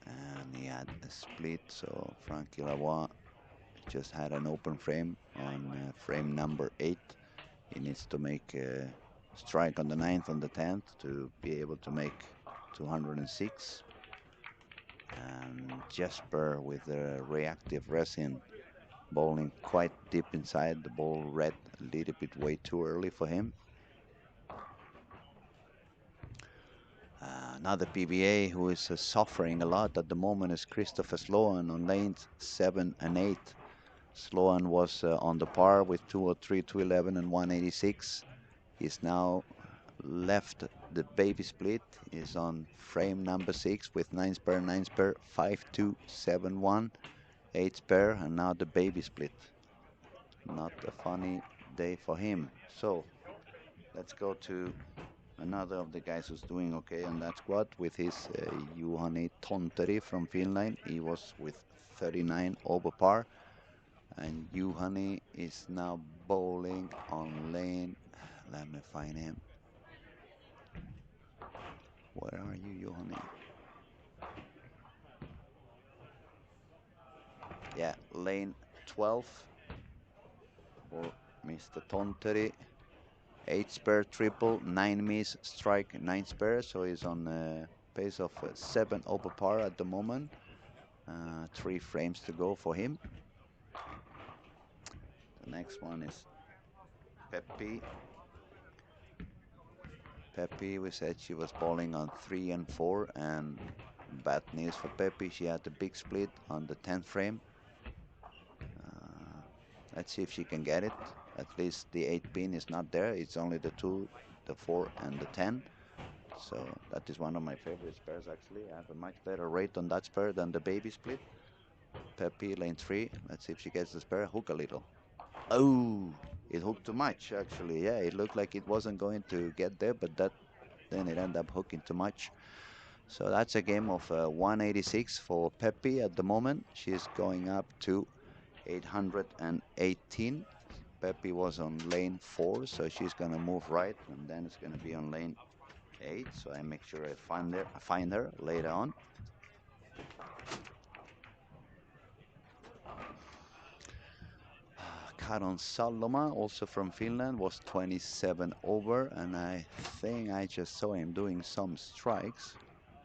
And he had a split, so Frankie Lavoie just had an open frame on frame number 8. He needs to make a strike on the 9th, on the 10th to be able to make 206. And Jesper with a reactive resin bowling quite deep inside. The ball read a little bit way too early for him. Another PBA who is suffering a lot at the moment is Christopher Sloan on lanes 7 and 8. Sloan was on the par with 203, 211, and 186. He's now left the baby split. Is on frame number 6 with 9 spare, 9 spare, 5, 2, 7, 1, 8 spare, and now the baby split. Not a funny day for him. So let's go to another of the guys who's doing okay on that squad with his Juhani Tonteri from Finland. He was with 39 over par. And Juhani is now bowling on lane. Let me find him. Where are you, Juhani? Yeah, lane 12 for Mr. Tonteri. 8 spare triple, 9 miss, strike, 9 spare. So he's on a pace of 7 over par at the moment. 3 frames to go for him. The next one is Peppi. Peppi, we said she was bowling on 3 and 4, and bad news for Peppi. She had a big split on the 10th frame. Let's see if she can get it. At least the 8 pin is not there. It's only the 2, the 4, and the 10. So that is one of my favorite spares actually. I have a much better rate on that spare than the baby split. Peppi, lane 3. Let's see if she gets the spare. Hook a little. Oh, it hooked too much actually. Yeah, it looked like it wasn't going to get there, but then it ended up hooking too much. So that's a game of 186 for Peppi at the moment. She's going up to 818. Peppi was on lane 4, so she's gonna move right, and then it's gonna be on lane 8. So I make sure I find her later on. Karon Saloma, also from Finland, was 27 over, and I think I just saw him doing some strikes.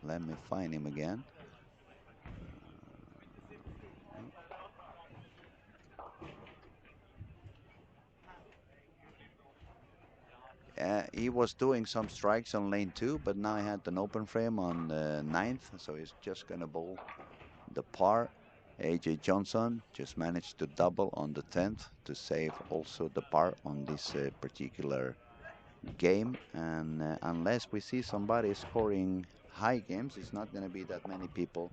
Let me find him again. He was doing some strikes on lane 2, but now I had an open frame on the 9th, so he's just gonna bowl the par. AJ Johnson just managed to double on the 10th to save also the par on this particular game. And unless we see somebody scoring high games, it's not going to be that many people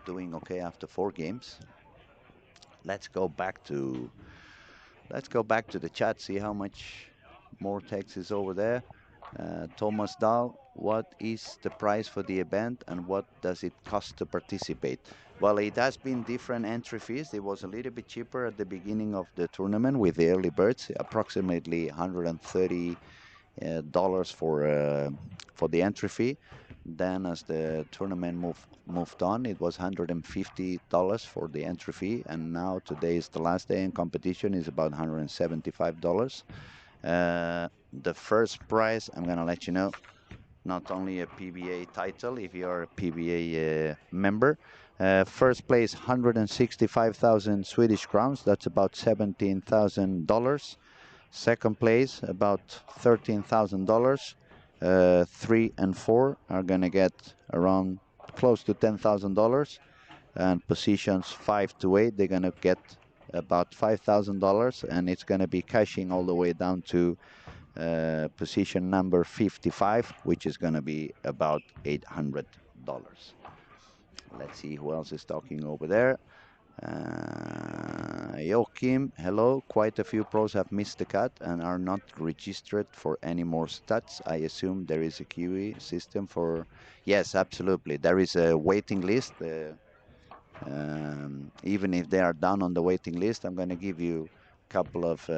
doing okay after 4 games. Let's go back to the chat, see how much more text is over there. Thomas Dahl, what is the price for the event and what does it cost to participate? Well, it has been different entry fees. It was a little bit cheaper at the beginning of the tournament with the early birds, approximately $130 for the entry fee. Then, as the tournament moved on, it was $150 for the entry fee, and now today is the last day in competition is about $175. The first prize, I'm gonna let you know, not only a PBA title if you're a PBA member. First place, 165,000 Swedish crowns. That's about $17,000. Second place, about $13,000. 3 and 4 are gonna get around close to $10,000, and positions 5 to 8 they're gonna get about $5,000, and it's gonna be cashing all the way down to position number 55, which is going to be about $800. Let's see who else is talking over there. Joachim, hello. Quite a few pros have missed the cut and are not registered for any more stats. I assume there is a QE system for... Yes, absolutely. There is a waiting list. Even if they are down on the waiting list, I'm going to give you a couple of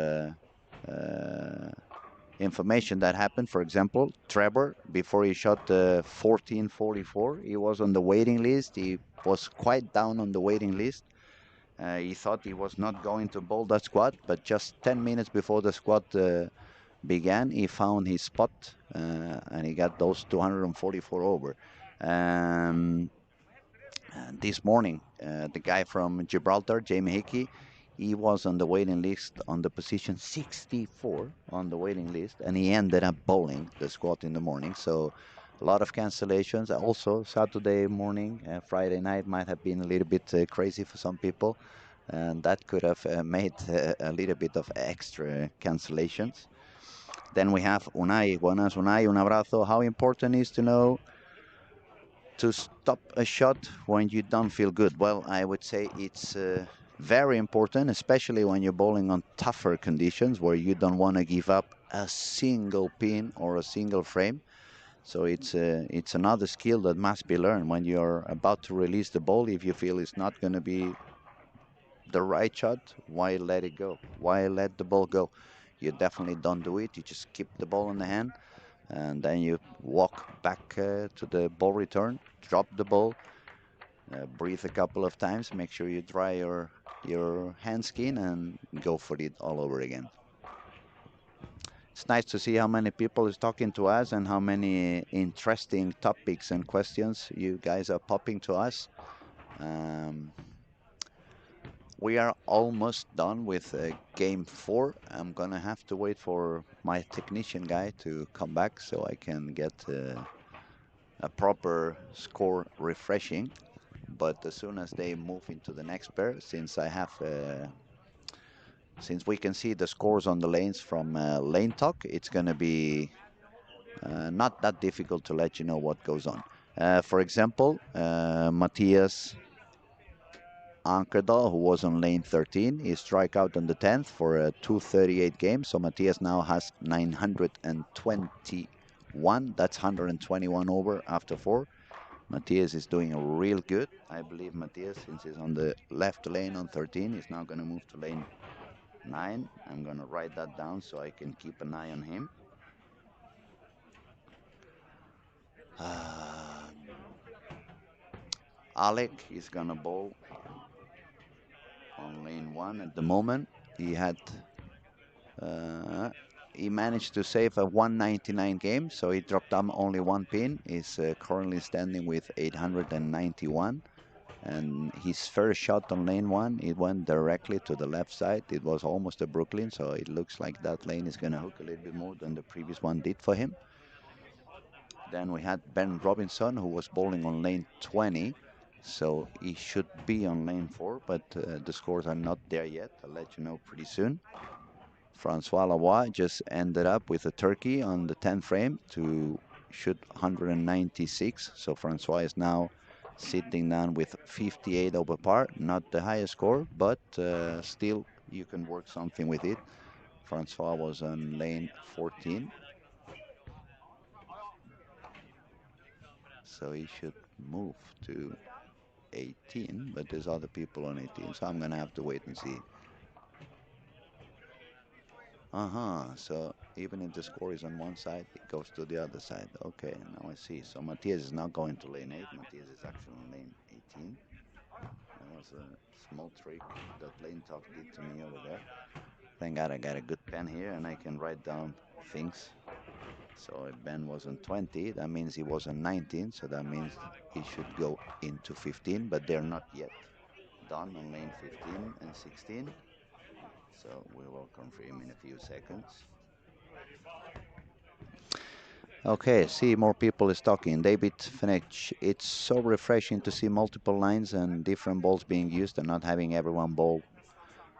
information that happened. For example, Trevor, before he shot the 1444, he was on the waiting list. He was quite down on the waiting list. He thought he was not going to bowl that squad, but just 10 minutes before the squad began, he found his spot and he got those 244 over. This morning, the guy from Gibraltar, Jamie Hickey, he was on the waiting list on the position 64 on the waiting list, and he ended up bowling the squad in the morning. So A lot of cancellations. Also, Saturday morning, Friday night might have been a little bit crazy for some people, and that could have made a little bit of extra cancellations. Then we have Unai. Buenas, Unai. Un abrazo. How important is to know to stop a shot when you don't feel good? Well, I would say it's very important, especially when you're bowling on tougher conditions where you don't want to give up a single pin or a single frame. So it's another skill that must be learned when you're about to release the ball. If you feel it's not going to be the right shot, why let it go? Why let the ball go? You definitely don't do it. You just keep the ball in the hand, and then you walk back to the ball return, drop the ball, breathe a couple of times, make sure you dry your hand skin, and go for it all over again. It's nice to see how many people is talking to us and how many interesting topics and questions you guys are popping to us. Um, we are almost done with game 4. I'm gonna have to wait for my technician guy to come back so I can get a proper score refreshing. But as soon as they move into the next pair, since we can see the scores on the lanes from Lane Talk, it's gonna be not that difficult to let you know what goes on. For example, Matthias Ankerdal, who was on lane 13, is strike out on the 10th for a 238 game. So Matthias now has 921. That's 121 over after 4. Matthias is doing real good. I believe Matthias, since he's on the left lane on 13, is now going to move to lane 9. I'm going to write that down so I can keep an eye on him. Alec is going to bowl on lane 1 at the moment. Uh, he managed to save a 199 game, so he dropped down only 1 pin. He's currently standing with 891. And his first shot on lane 1, it went directly to the left side. It was almost a Brooklyn, so it looks like that lane is going to hook a little bit more than the previous one did for him. Then we had Ben Robinson, who was bowling on lane 20. So he should be on lane 4, but the scores are not there yet. I'll let you know pretty soon. Francois Lavoie just ended up with a turkey on the 10th frame to shoot 196. So Francois is now sitting down with 58 over par. Not the highest score, but still you can work something with it. Francois was on lane 14. So he should move to 18, but there's other people on 18, so I'm gonna have to wait and see. So even if the score is on one side, it goes to the other side. Okay, now I see. So Matthias is not going to lane 8. Matthias is actually on lane 18. That was a small trick that Lane Talk did to me over there. Thank God I got a good pen here and I can write down things. So if Ben was on 20, that means he was on 19. So that means he should go into 15, but they're not yet done on lane 15 and 16. So we will confirm in a few seconds. Okay, see more people is talking. David Fenech, it's so refreshing to see multiple lines and different balls being used and not having everyone bowl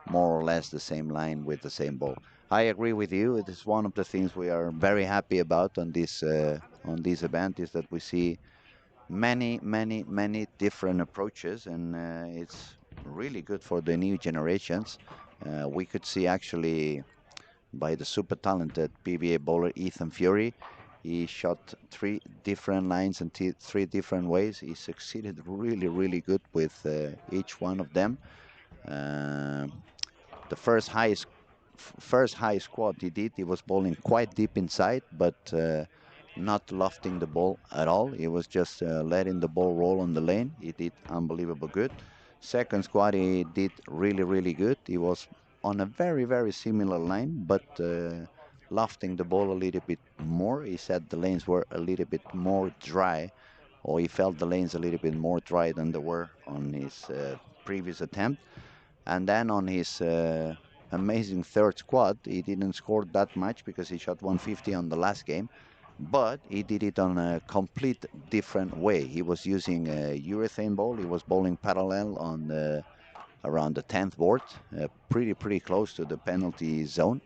more or less the same line with the same ball. I agree with you. It is one of the things we are very happy about on this event is that we see many different approaches, and it's really good for the new generations. We could see actually by the super talented PBA bowler Ethan Fury. He shot 3 different lines and 3 different ways. He succeeded really good with each one of them. Um the first high squat he did, he was bowling quite deep inside, but not lofting the ball at all. He was just letting the ball roll on the lane. He did unbelievable good. Second squat he did really good. He was on a very similar line, but lofting the ball a little bit more. He said the lanes were a little bit more dry, or he felt the lanes a little bit more dry than they were on his previous attempt. And then on his amazing third squad, he didn't score that much because he shot 150 on the last game. but he did it on a complete different way. He was using a urethane ball. He was bowling parallel on around the 10th board, pretty close to the penalty zone.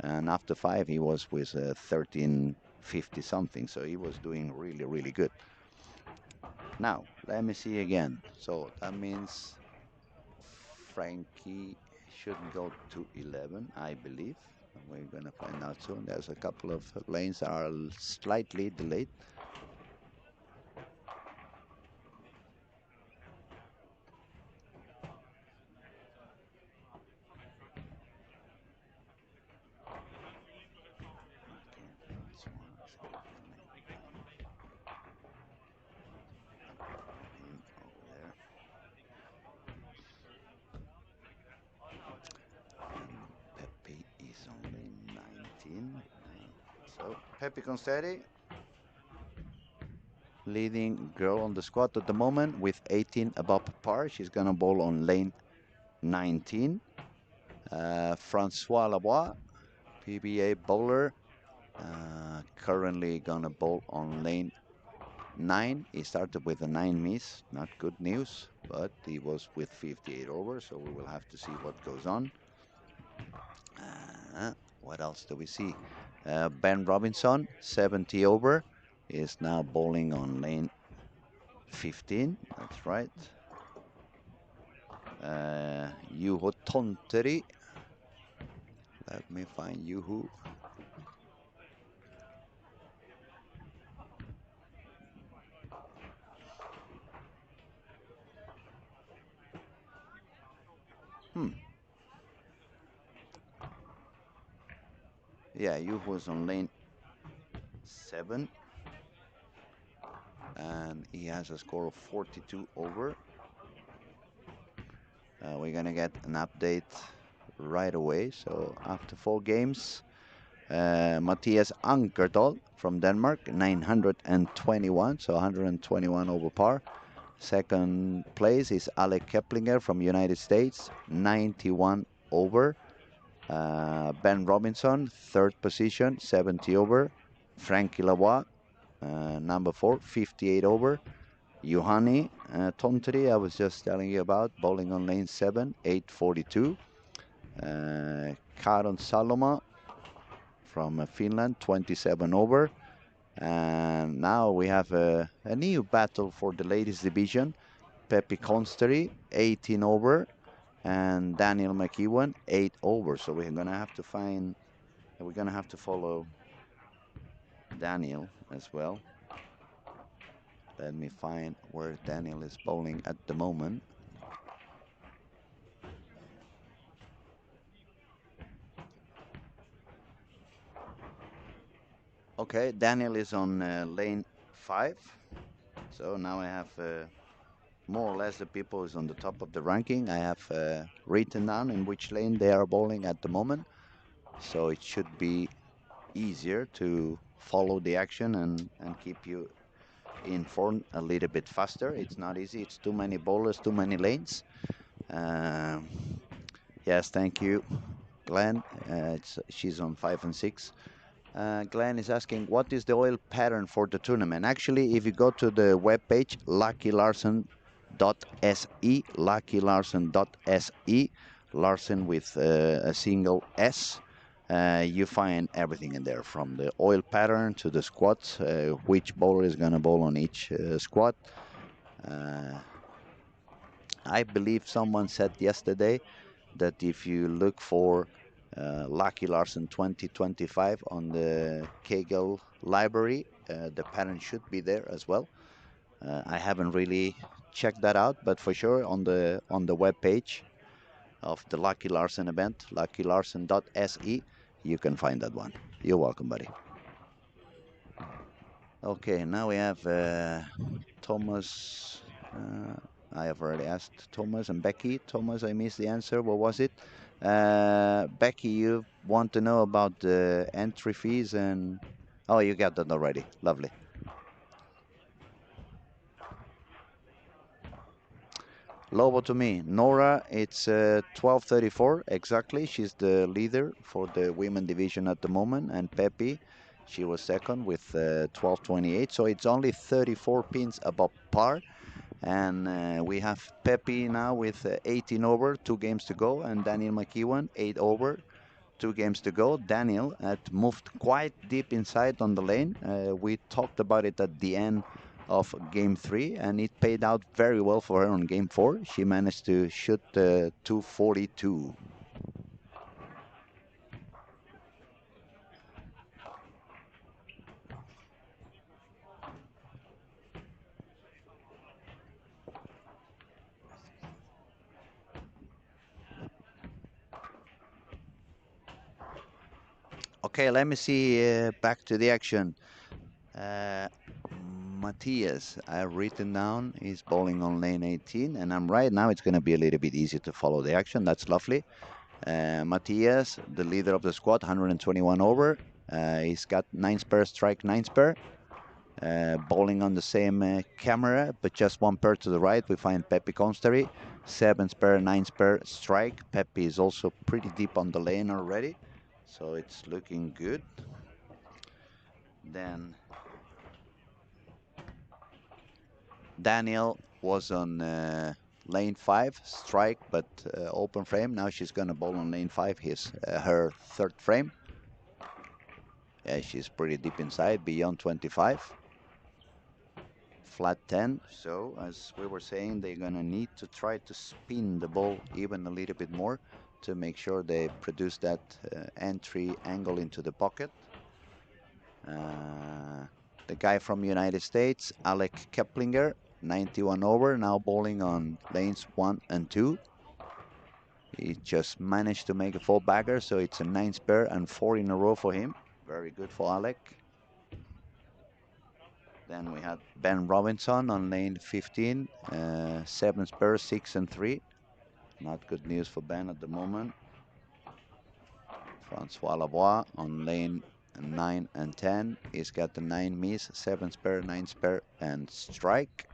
And after 5, he was with 1350 something. So he was doing really good. Now, let me see again. So that means Frankie shouldn't go to 11, I believe. We're going to find out soon. There's a couple of lanes that are slightly delayed. Pepe is only 19. So Pepe Concetti, leading girl on the squad at the moment with 18 above par. She's gonna bowl on lane 19. Francois Lavoie, PBA bowler, currently gonna bowl on lane 9. He started with a 9 miss, not good news, but he was with 58 over, so we will have to see what goes on. What else do we see? Ben Robinson, 70 over, is now bowling on lane 15. That's right. Juho Tonteri. Let me find Juho. Yeah, Juho is on lane 7. And he has a score of 42 over. We're gonna get an update right away. So after 4 games, Matthias Ankerdahl from Denmark, 921, so 121 over par. Second place is Alec Keplinger from United States, 91 over. Ben Robinson, third position, 70 over. Frankie Lavoie, number 4, 58 over. Juhani Tonteri, I was just telling you about, bowling on lane 7, 842. Karon Saloma from Finland, 27 over. And now we have a new battle for the ladies division. Pepi Consteri, 18 over. And Daniel McEwan, 8 over. So we're gonna have to follow Daniel as well. Let me find where Daniel is bowling at the moment. Okay, Daniel is on lane 5. So now I have more or less the people who's on the top of the ranking. I have written down in which lane they are bowling at the moment. So it should be easier to follow the action and keep you informed a little bit faster. It's not easy. It's too many bowlers, too many lanes. Yes, thank you, Glenn. She's on 5 and 6. Glenn is asking, what is the oil pattern for the tournament? Actually, if you go to the webpage, luckylarsen.se, luckylarsen.se, Larsen with a single S, you find everything in there, from the oil pattern to the squats, which bowler is going to bowl on each squat. I believe someone said yesterday that if you look for Lucky Larsen 2025 on the Kegel library, the pattern should be there as well. I haven't really checked that out, but for sure on the web page of the Lucky Larsen event, luckylarsen.se, you can find that one. You're welcome, buddy. Okay, now we have Thomas. I have already asked Thomas and Becky. Thomas, I missed the answer. What was it? Becky, you want to know about the entry fees and... Oh, you got that already. Lovely. Lobo to me. Nora, it's 12:34 exactly. She's the leader for the women division at the moment. And Pepe, She was second with 12.28, so it's only 34 pins above par. And we have Pepe now with 18 over, 2 games to go, and Daniel McEwan 8 over, 2 games to go. Daniel had moved quite deep inside on the lane. We talked about it at the end of game 3, and it paid out very well for her on game 4. She managed to shoot 242. Okay, let me see back to the action. Uh, Matthias, I've written down, is bowling on lane 18, and I'm right now. It's going to be a little bit easier to follow the action. That's lovely. Matthias, the leader of the squad, 121 over. He's got 9 spare strike, 9 spare. Bowling on the same camera, but just 1 pair to the right, we find Pepe Constary. 7 spare, 9 spare strike. Pepe is also pretty deep on the lane already, so it's looking good. Then Daniel was on lane 5, strike, but open frame. Now she's gonna bowl on lane 5, her third frame. Yeah, she's pretty deep inside, beyond 25. Flat 10. So as we were saying, they're gonna need to try to spin the ball even a little bit more to make sure they produce that entry angle into the pocket. The guy from United States, Alec Keplinger, 91 over, now bowling on lanes 1 and 2. He just managed to make a 4-bagger, so it's a 9 spare and 4 in a row for him. Very good for Alec. Then we had Ben Robinson on lane 15, 7 spare, 6 and 3. Not good news for Ben at the moment. Francois Lavoie on lane 9 and 10. He's got the 9 miss, 7 spare, 9 spare, and strike.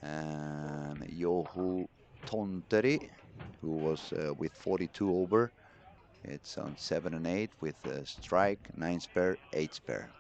And Yohu Tonteri, who was with 42 over. It's on 7 and 8 with a strike, 9 spare, 8 spare.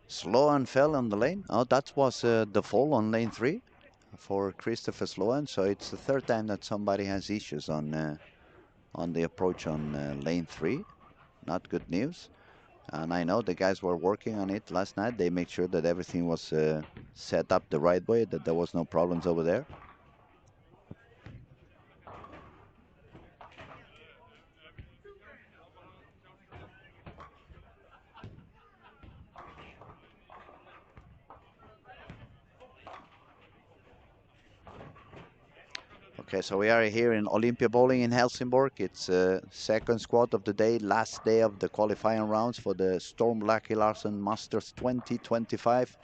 Sloan fell on the lane. Oh, that was the fall on lane 3 for Christopher Sloan. So it's the third time that somebody has issues on the approach on lane 3. Not good news. And I know the guys were working on it last night. They made sure that everything was set up the right way, that there was no problems over there. Okay, so we are here in Olympia Bowling in Helsingborg. It's second squad of the day, last day of the qualifying rounds for the Storm Lucky Larsen Masters 2025.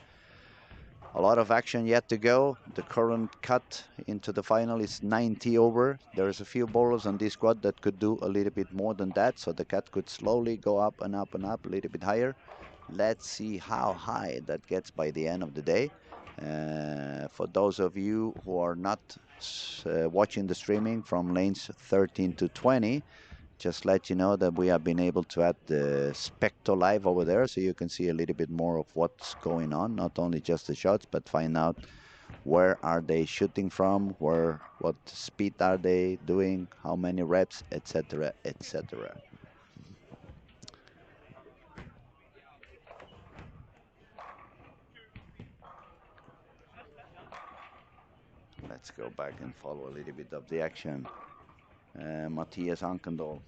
A lot of action yet to go. The current cut into the final is 90 over. There's a few bowlers on this squad that could do a little bit more than that, so the cut could slowly go up and up and up, a little bit higher. Let's see how high that gets by the end of the day. For those of you who are not watching the streaming from lanes 13 to 20, just let you know that we have been able to add the Specto Live over there, so you can see a little bit more of what's going on, not only just the shots, but find out where are they shooting from, what speed are they doing, how many reps, etc., etc. Let's go back and follow a little bit of the action. Matthias Ankendal,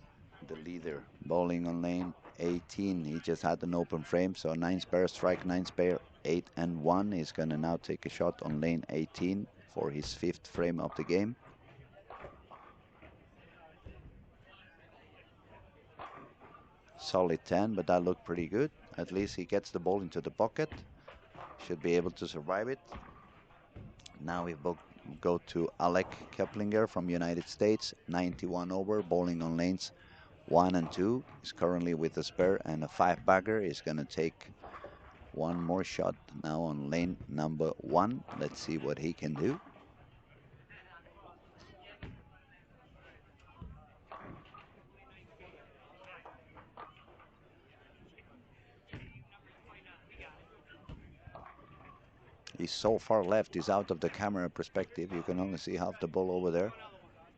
the leader, bowling on lane 18. He just had an open frame, so 9 spare strike, 9 spare, 8 and 1. He's gonna now take a shot on lane 18 for his 5th frame of the game. solid 10, but that looked pretty good. At least he gets the ball into the pocket. Should be able to survive it. Now we go to Alec Keplinger from United States, 91 over, bowling on lanes 1 and 2. He's currently with a spare and a 5-bagger. He's going to take one more shot now on lane number 1. Let's see what he can do. He's so far left, he's out of the camera perspective. You can only see half the ball over there.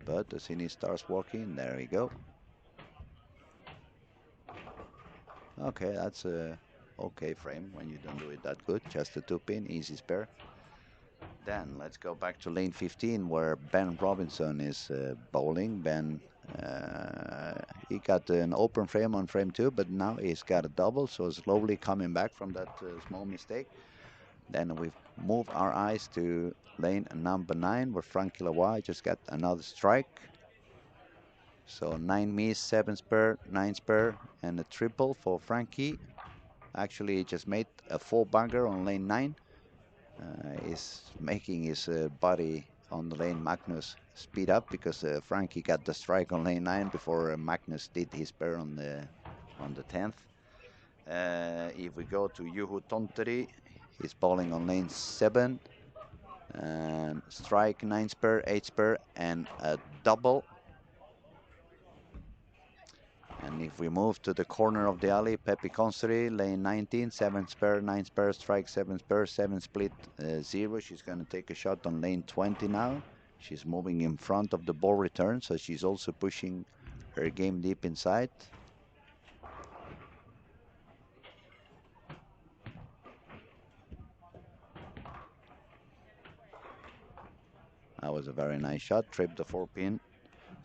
But as soon as he starts walking, there we go. Okay, that's a okay frame when you don't do it that good. Just a 2-pin, easy spare. Then let's go back to lane 15 where Ben Robinson is bowling. Ben, he got an open frame on frame 2, but now he's got a double, so slowly coming back from that small mistake. Then we move our eyes to lane number 9 where Frankie Lavoie just got another strike. So 9 miss, 7 spare, 9 spare, and a triple for Frankie. Actually, he just made a 4-bagger on lane 9. Is making his body on the lane Magnus speed up because Frankie got the strike on lane 9 before Magnus did his spare on the 10th. If we go to Juho Tonteri, he's bowling on lane 7 and strike 9 spare, 8 spare, and a double. And if we move to the corner of the alley, Pepi Conseri, lane 19, 7 spare, 9 spare, strike 7 spare, 7 split, 0. She's going to take a shot on lane 20 now. She's moving in front of the ball return, so she's also pushing her game deep inside. That was a very nice shot, tripped the 4-pin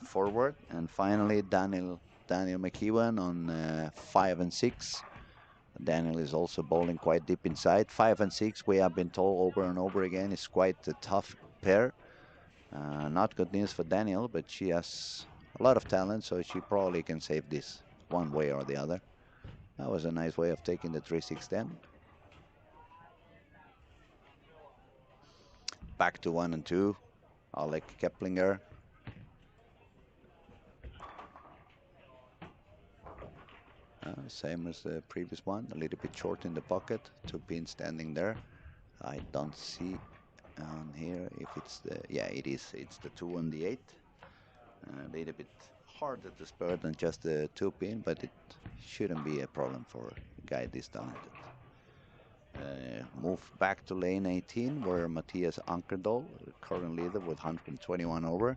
forward. And finally, Daniel McEwen on 5 and 6. Daniel is also bowling quite deep inside. 5 and 6, we have been told over and over again, is quite a tough pair. Not good news for Daniel, but she has a lot of talent, so she probably can save this one way or the other. That was a nice way of taking the 3-6-10. Back to 1 and 2. Alec Keplinger. Same as the previous one, a little bit short in the pocket, 2 pins standing there. I don't see on here if it's the, yeah, it is, it's the 2 and the 8. A little bit harder to spare than just the 2-pin, but it shouldn't be a problem for a guy this talented. Move back to lane 18 where Matthias Ankerdal, current leader with 121 over,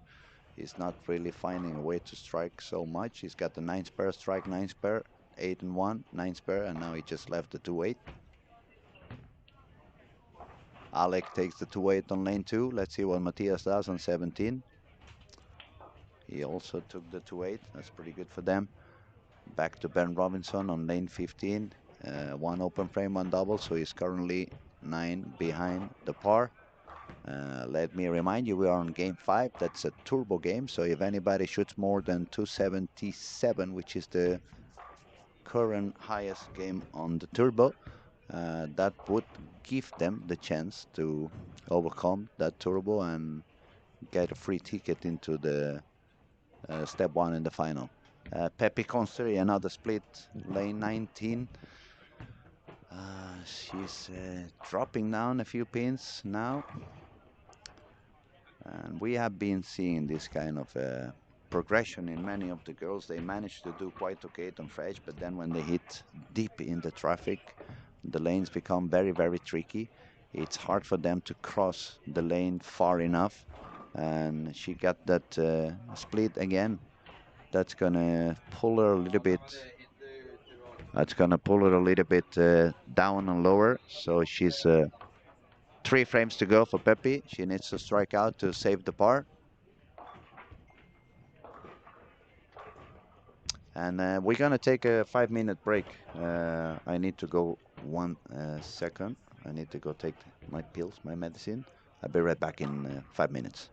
is not really finding a way to strike so much. He's got the 9 spare, strike 9 spare, 8 and 1, 9 spare, and now he just left the 2-8. Alec takes the 2-8 on lane 2. Let's see what Matthias does on 17. He also took the 2-8. That's pretty good for them. Back to Ben Robinson on lane 15. 1 open frame, 1 double, so he's currently 9 behind the par. Let me remind you, we are on game 5. That's a turbo game, so if anybody shoots more than 277, which is the current highest game on the turbo, that would give them the chance to overcome that turbo and get a free ticket into the step 1 in the final. Pepi Conseri, another split, lane 19. She's dropping down a few pins now. And we have been seeing this kind of progression in many of the girls. They manage to do quite okay on fresh, but then when they hit deep in the traffic, the lanes become very, very tricky. It's hard for them to cross the lane far enough. And she got that split again. That's gonna pull her a little bit. That's gonna pull her a little bit down and lower. So she's 3 frames to go for Pepi. She needs to strike out to save the par. And we're gonna take a 5-minute break. I need to go 1 second. I need to go take my pills, my medicine. I'll be right back in 5 minutes.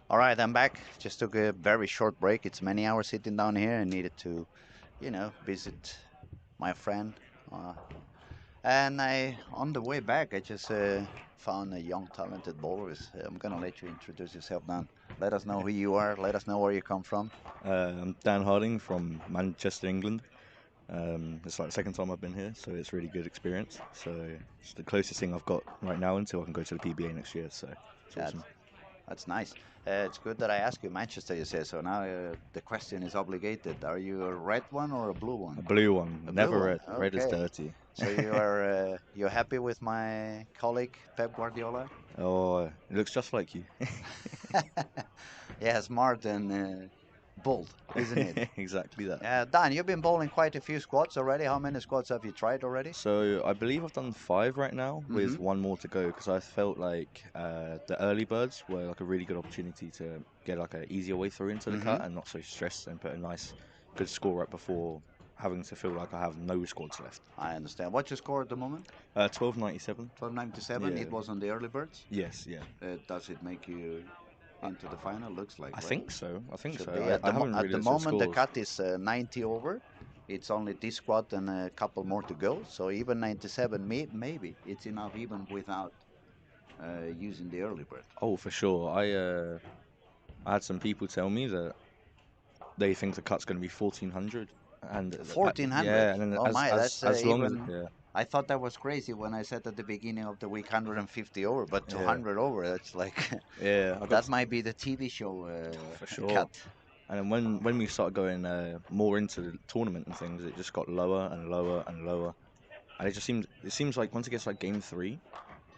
All right, I'm back. Just took a very short break. It's many hours sitting down here and needed to, visit my friend. Uh, and on the way back, I just found a young, talented bowler. I'm gonna let you introduce yourself, Dan. Let us know who you are. Let us know where you come from. I'm Dan Harding from Manchester, England. It's like the second time I've been here, so it's really good experience. So it's the closest thing I've got right now until I can go to the PBA next year. So it's That's awesome. that's nice. It's good that I asked you Manchester. You say so. Now the question is obligated. Are you a red one or a blue one? A blue one, A blue never one. red. Red is Okay. dirty. So you're happy with my colleague Pep Guardiola? Oh, it looks just like you. Yeah, smart and bold, isn't it? Exactly that. Dan, you've been bowling quite a few squats already. How many squats have you tried already? So I believe I've done 5 right now, Mm-hmm. with one more to go because I felt like the early birds were like a really good opportunity to get like an easier way through into the Mm-hmm. cut and not so stressed and put a nice, good score right before having to feel like I have no squads left. I understand. What's your score at the moment? 1297. 1297. Yeah. It was on the early birds. Yes. Yeah. Does it make you I, into the final? Looks like, I right? think so. I think Should so. be. I haven't At really the looked at the moment, the scores. cut is 90 over. It's only this squat and a couple more to go. So even 97, maybe it's enough even without using the early bird. Oh, for sure. I had some people tell me that they think the cut's going to be 1400, and 1400. yeah, and then Oh my, that's as long as even. yeah. I thought that was crazy when I said at the beginning of the week 150 over, but Yeah, 200 over. That's like yeah, I got that might be the TV show for cut. sure. And then when we started going more into the tournament and things, it just got lower and lower and lower. And it seems like once it gets like game 3,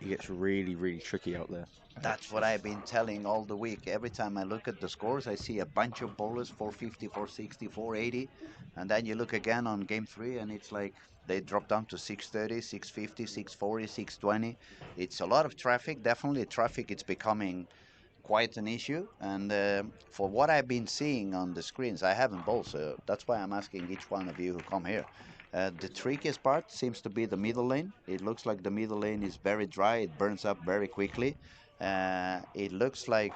it gets really tricky out there. And That's what I've been telling all the week. Every time I look at the scores, I see a bunch of bowlers 450, 460, 480, and then you look again on game 3, and it's like they drop down to 630, 650, 640, 620. It's a lot of traffic. Definitely, traffic. It's becoming quite an issue. And for what I've been seeing on the screens, I haven't bowled, so that's why I'm asking each one of you who come here. The trickiest part seems to be the middle lane. It looks like the middle lane is very dry. It burns up very quickly. It looks like.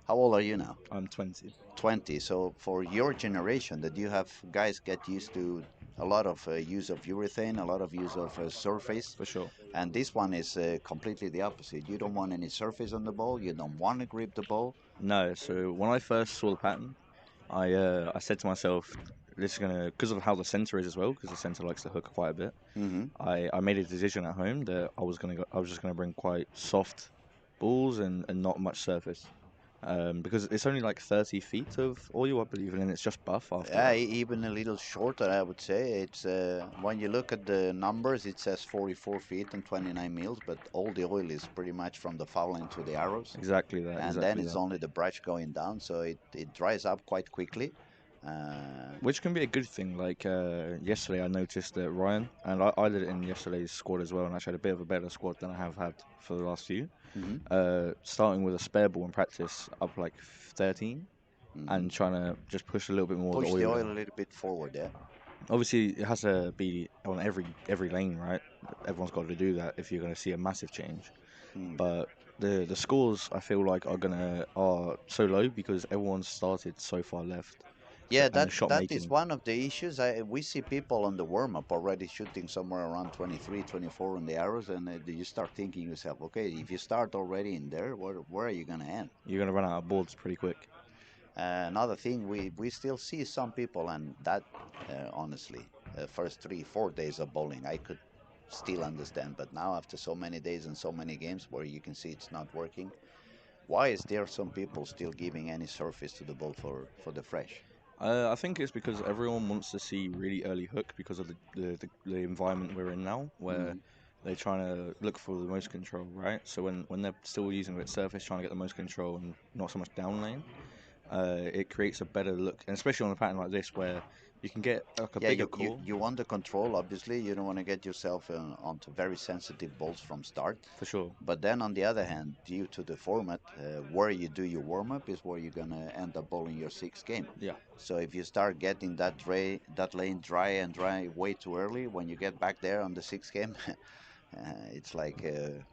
How old are you now? I'm 20 20. So for your generation, that you have guys get used to a lot of use of urethane, a lot of use of surface, for sure. and this one is completely the opposite. You don't want any surface on the ball. You don't want to grip the ball. No, so when I first saw the pattern, I said to myself, this is gonna because of how the center is as well, because the center likes to hook quite a bit. Hmm. I made a decision at home that I was just gonna bring quite soft balls and not much surface, because it's only like 30 feet of oil, I believe, and then it's just buff after Yeah, that. even a little shorter, I would say. It's when you look at the numbers, it says 44 feet and 29 mils, but all the oil is pretty much from the fouling to the arrows, Exactly that, and then exactly it's that. only the brush going down, so it dries up quite quickly. Uh, Which can be a good thing. Like yesterday, I noticed that Ryan and I did it in yesterday's squad as well, and actually had a bit of a better squad than I have had for the last few. mhm, Starting with a spare ball in practice up like 13, mhm. and trying to just push a little bit more of the Push the oil oil in. a little bit forward, yeah. Obviously, it has to be on every lane, right? Everyone's got to do that if you're going to see a massive change. Mm. But the scores I feel like are so low because everyone's started so far left. So Yeah, and the shot that is making one of the issues. We see people on the warm up already shooting somewhere around 23, 24 on the arrows, and you start thinking yourself, okay, if you start already in there, where are you going to end? you're going to run out of boards pretty quick. Another thing, we still see some people, and that honestly, first 3, 4 days of bowling, I could still understand, but now after so many days and so many games where you can see it's not working, why is there some people still giving any surface to the ball for the fresh? I think it's because everyone wants to see really early hook because of the environment we're in now, where Mm. they're trying to look for the most control, right? So when they're still using a bit surface, trying to get the most control and not so much down lane, it creates a better look, and especially on a pattern like this where you can get like a Yeah, bigger core you want the control, obviously. You don't want to get yourself onto very sensitive balls from start. for sure. But then on the other hand, due to the format, where you do your warm up is where you're gonna end up bowling your sixth game. Yeah, So if you start getting that lane dry and dry way too early, when you get back there on the sixth game, it's like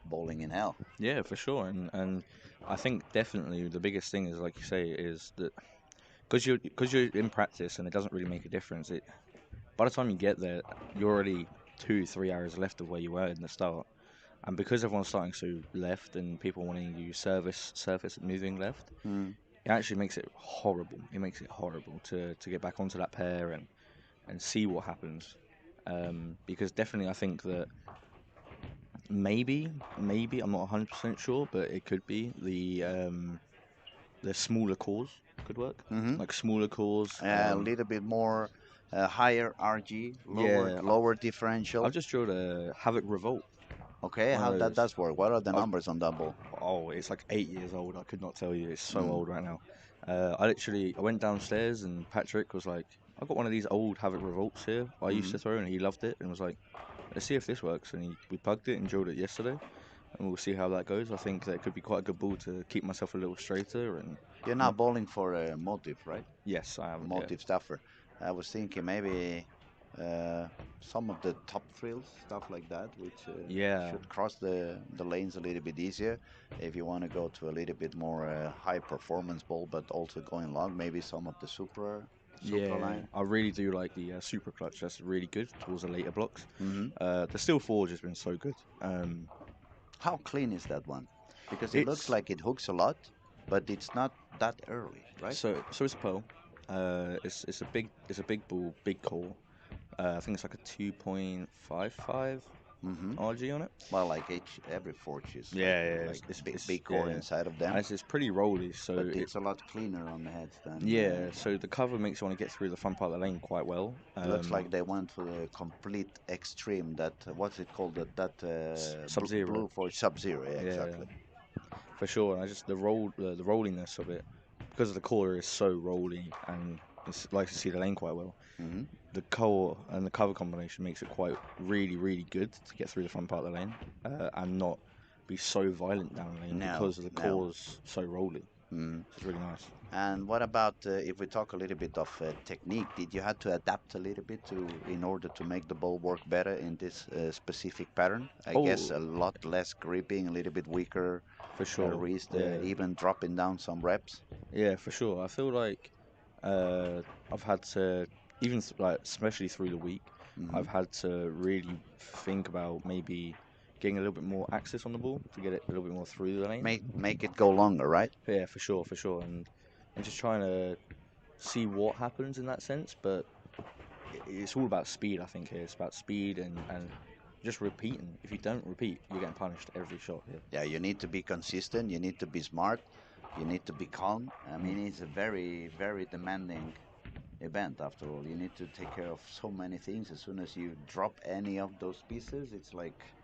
bowling in hell. yeah, for sure. And I think definitely the biggest thing is, like you say, is that because you're in practice and it doesn't really make a difference. By the time you get there, you're already 2 3 hours left of where you were in the start, and because everyone's starting so left and people wanting to use surface moving left, Mm. it actually makes it horrible. It makes it horrible to get back onto that pair and see what happens. Because definitely, I think that maybe I'm not 100% sure, but it could be the smaller cores could work, Hmm. like smaller cores. A little bit more higher RG, lower Yeah, lower differential. I've just drilled a Havoc Revolt, Okay, one of how that those. does work? What are the I've, numbers on that ball? oh, it's like 8 years old. I could not tell you. It's so Mm. old right now. I went downstairs and Patrick was like, "I got one of these old Havoc Revolts here. I used Hmm. to throw, and he loved it, and was like, let's see if this works." And we plugged it and drilled it yesterday, and we'll see how that goes. I think that could be quite a good ball to keep myself a little straighter and You're not. not bowling for a motive, right? Yes, I am. Yeah, Motive stuffer. I was thinking maybe uh, some of the top thrills, stuff like that, which yeah, should cross the lanes a little bit easier. If you want to go to a little bit more high performance ball, but also going long, maybe some of the Supra yeah. line. I really do like the super clutch. That's really good towards the later blocks. Hmm. The steel forge has been so good. How clean is that one? Because it looks It's like it hooks a lot, but it's not that early, right? so it's a pearl. It's a big ball, big core. I think it's like a 2.55 Hmm. RG on it. Well, like every forge is Yeah, yeah, like it's big core yeah, inside of and them, it's pretty rolly. So but it it's a lot cleaner on the heads than. yeah, so the cover makes you want to get through the front part of the lane quite well. Looks like they went for the complete extreme. That what's it called? That Sub Zero. blue for Sub-Zero. Yeah, Yeah, exactly. for sure. And I just the rolliness of it because the core is so rolly and it's like to see the lane quite well. Hmm. The core and the cover combination makes it quite really good to get through the front part of the lane and not be so violent down the lane No, because the no. core's so rolly. Mm. It's really nice. And what about if we talk a little bit of technique? Did you have to adapt a little bit to in order to make the ball work better in this specific pattern? I guess Oh, a lot less gripping, a little bit weaker for sure. wrist, Yeah, even dropping down some reps. yeah, for sure. I feel like uh, I've had to even like especially through the week, Hmm. I've had to really think about maybe getting a little bit more access on the ball to get it a little bit more through the lane. Make it go longer, right? Yeah, for sure, and just trying to see what happens in that sense. But it's all about speed. I think here it's about speed and just repeating. If you don't repeat, you're getting punished every shot here. Yeah, you need to be consistent. You need to be smart. You need to be calm. I Mm, mean, it's a very demanding event after all. You need to take care of so many things. As soon as you drop any of those pieces, it's like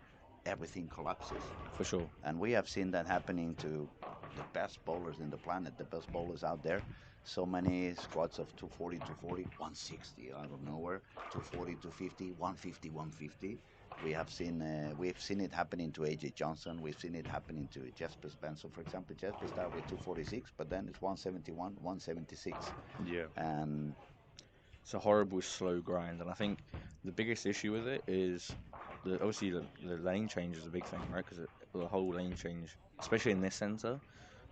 everything collapses. for sure. And we have seen that happening to the best bowlers in the planet, the best bowlers out there. So many squads of 240, 240, 160 out of nowhere, 240, 250, 150, 150. We've seen it happening to AJ Johnson. We've seen it happening to Jesper Spencer, for example. Jesper started with 246, but then it's 171, 176, Yeah. and It's a horrible slow grind, and I think the biggest issue with it is obviously the lane change is a big thing, right? Because the whole lane change, especially in this center,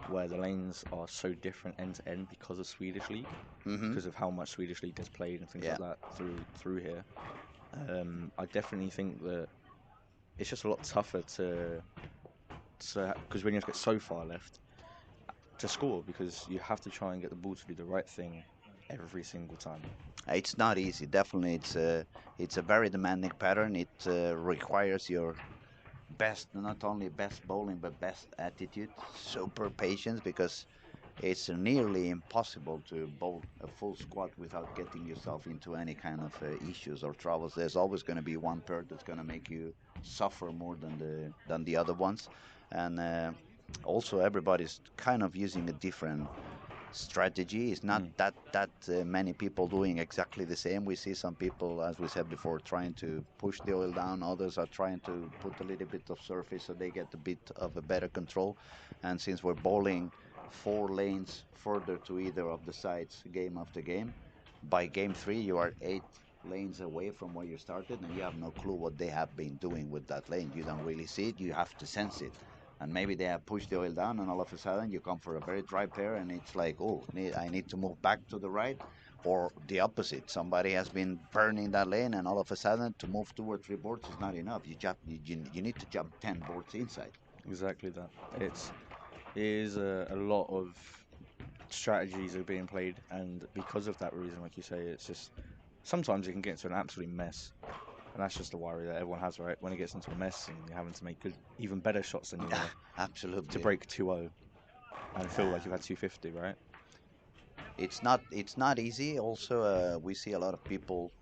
where the lanes are so different end to end because of Swedish League, mm-hmm, because of how much Swedish League gets played and things yeah. like that through here. I definitely think that it's just a lot tougher to because when you get so far left to score because you have to try and get the ball to do the right thing every single time. It's not easy. Definitely, it's a very demanding pattern. It requires your best, not only best bowling but best attitude, super patience, because it's nearly impossible to bowl a full squat without getting yourself into any kind of issues or troubles. There's always going to be one pair that's going to make you suffer more than the other ones, and also everybody's kind of using a different strategy. It's not Mm, that many people doing exactly the same. We see some people, as we said before, trying to push the oil down. Others are trying to put a little bit of surface so they get a bit of a better control. And since we're bowling 4 lanes further to either of the sides game after game, by game 3 you are 8 lanes away from where you started, and you have no clue what they have been doing with that lane. You don't really see it. You have to sense it. and maybe they have pushed the oil down, and all of a sudden you come for a very dry pair, and it's like, oh, I need to move back to the right, or the opposite. Somebody has been burning that lane, and all of a sudden to move 2 or 3 boards is not enough. You need to jump 10 boards inside. Exactly that. It is a lot of strategies are being played, and because of that reason, like you say, it's just sometimes it can get into an absolute mess, and that's just the worry that everyone has, right? When it gets into a mess and you're having to make good, even better shots than you were to Absolutely. break 2-0 and feel like you've had 250, right? It's not easy. Also, we see a lot of people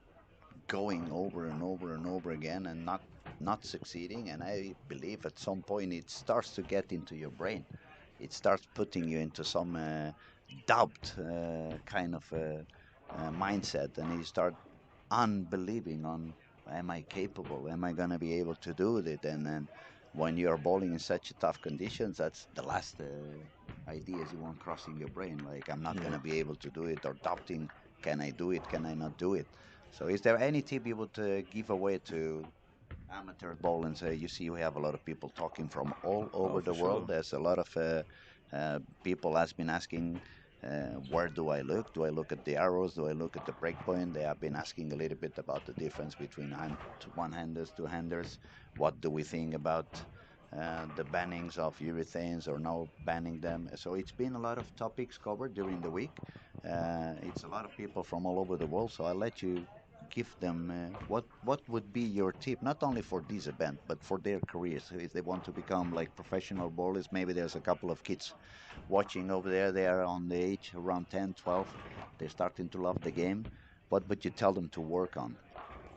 going over and over and over again and not succeeding. And I believe at some point it starts to get into your brain. It starts putting you into some doubt kind of mindset, and you start unbelieving on, am I capable? Am I gonna be able to do it? And then when you are bowling in such tough conditions, that's the last ideas you want crossing your brain. Like, I'm not Yeah. gonna be able to do it, or doubting, can I do it? Can I not do it? So, is there any tip you would give away to amateur bowl? And say, you see, we have a lot of people talking from all Oh, over for the sure. world. There's a lot of people has been asking, where do I look? Do I look at the arrows? Do I look at the breakpoint? They have been asking a little bit about the difference between one-handers, two-handers. What do we think about the bannings of urethanes, or no banning them? So it's been a lot of topics covered during the week. It's a lot of people from all over the world. So I'll let you give them what would be your tip, not only for this event but for their careers. So if they want to become like professional bowlers, maybe there's a couple of kids watching over there. They are on the age around 10, 12. They're starting to love the game. What would you tell them to work on?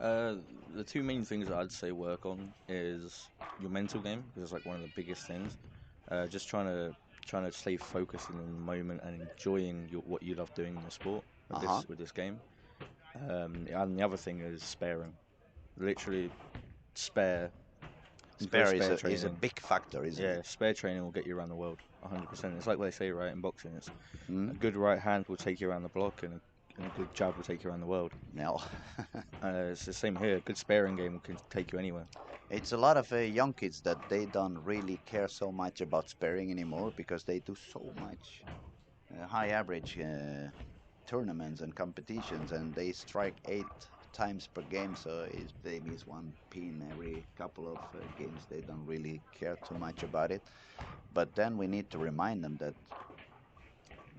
Uh, the two main things that I'd say work on is your mental game, because it's like one of the biggest things. Just trying to stay focused in the moment and enjoying what you love doing in the sport Uh huh. with this game. And the other thing is sparing. Literally, spare good Spare spare is a training. big factor, isn't it? Yeah, spare training will get you around the world 100%. It's like they say, right, in boxing. It's Hmm? a good right hand will take you around the block, and a good jab will take you around the world. No. It's the same here. A good sparing game can take you anywhere. It's a lot of young kids that they don't really care so much about sparing anymore, because they do so much high average tournaments and competitions, and they strike 8 times per game. So if they miss one pin every couple of games, they don't really care too much about it. But then we need to remind them that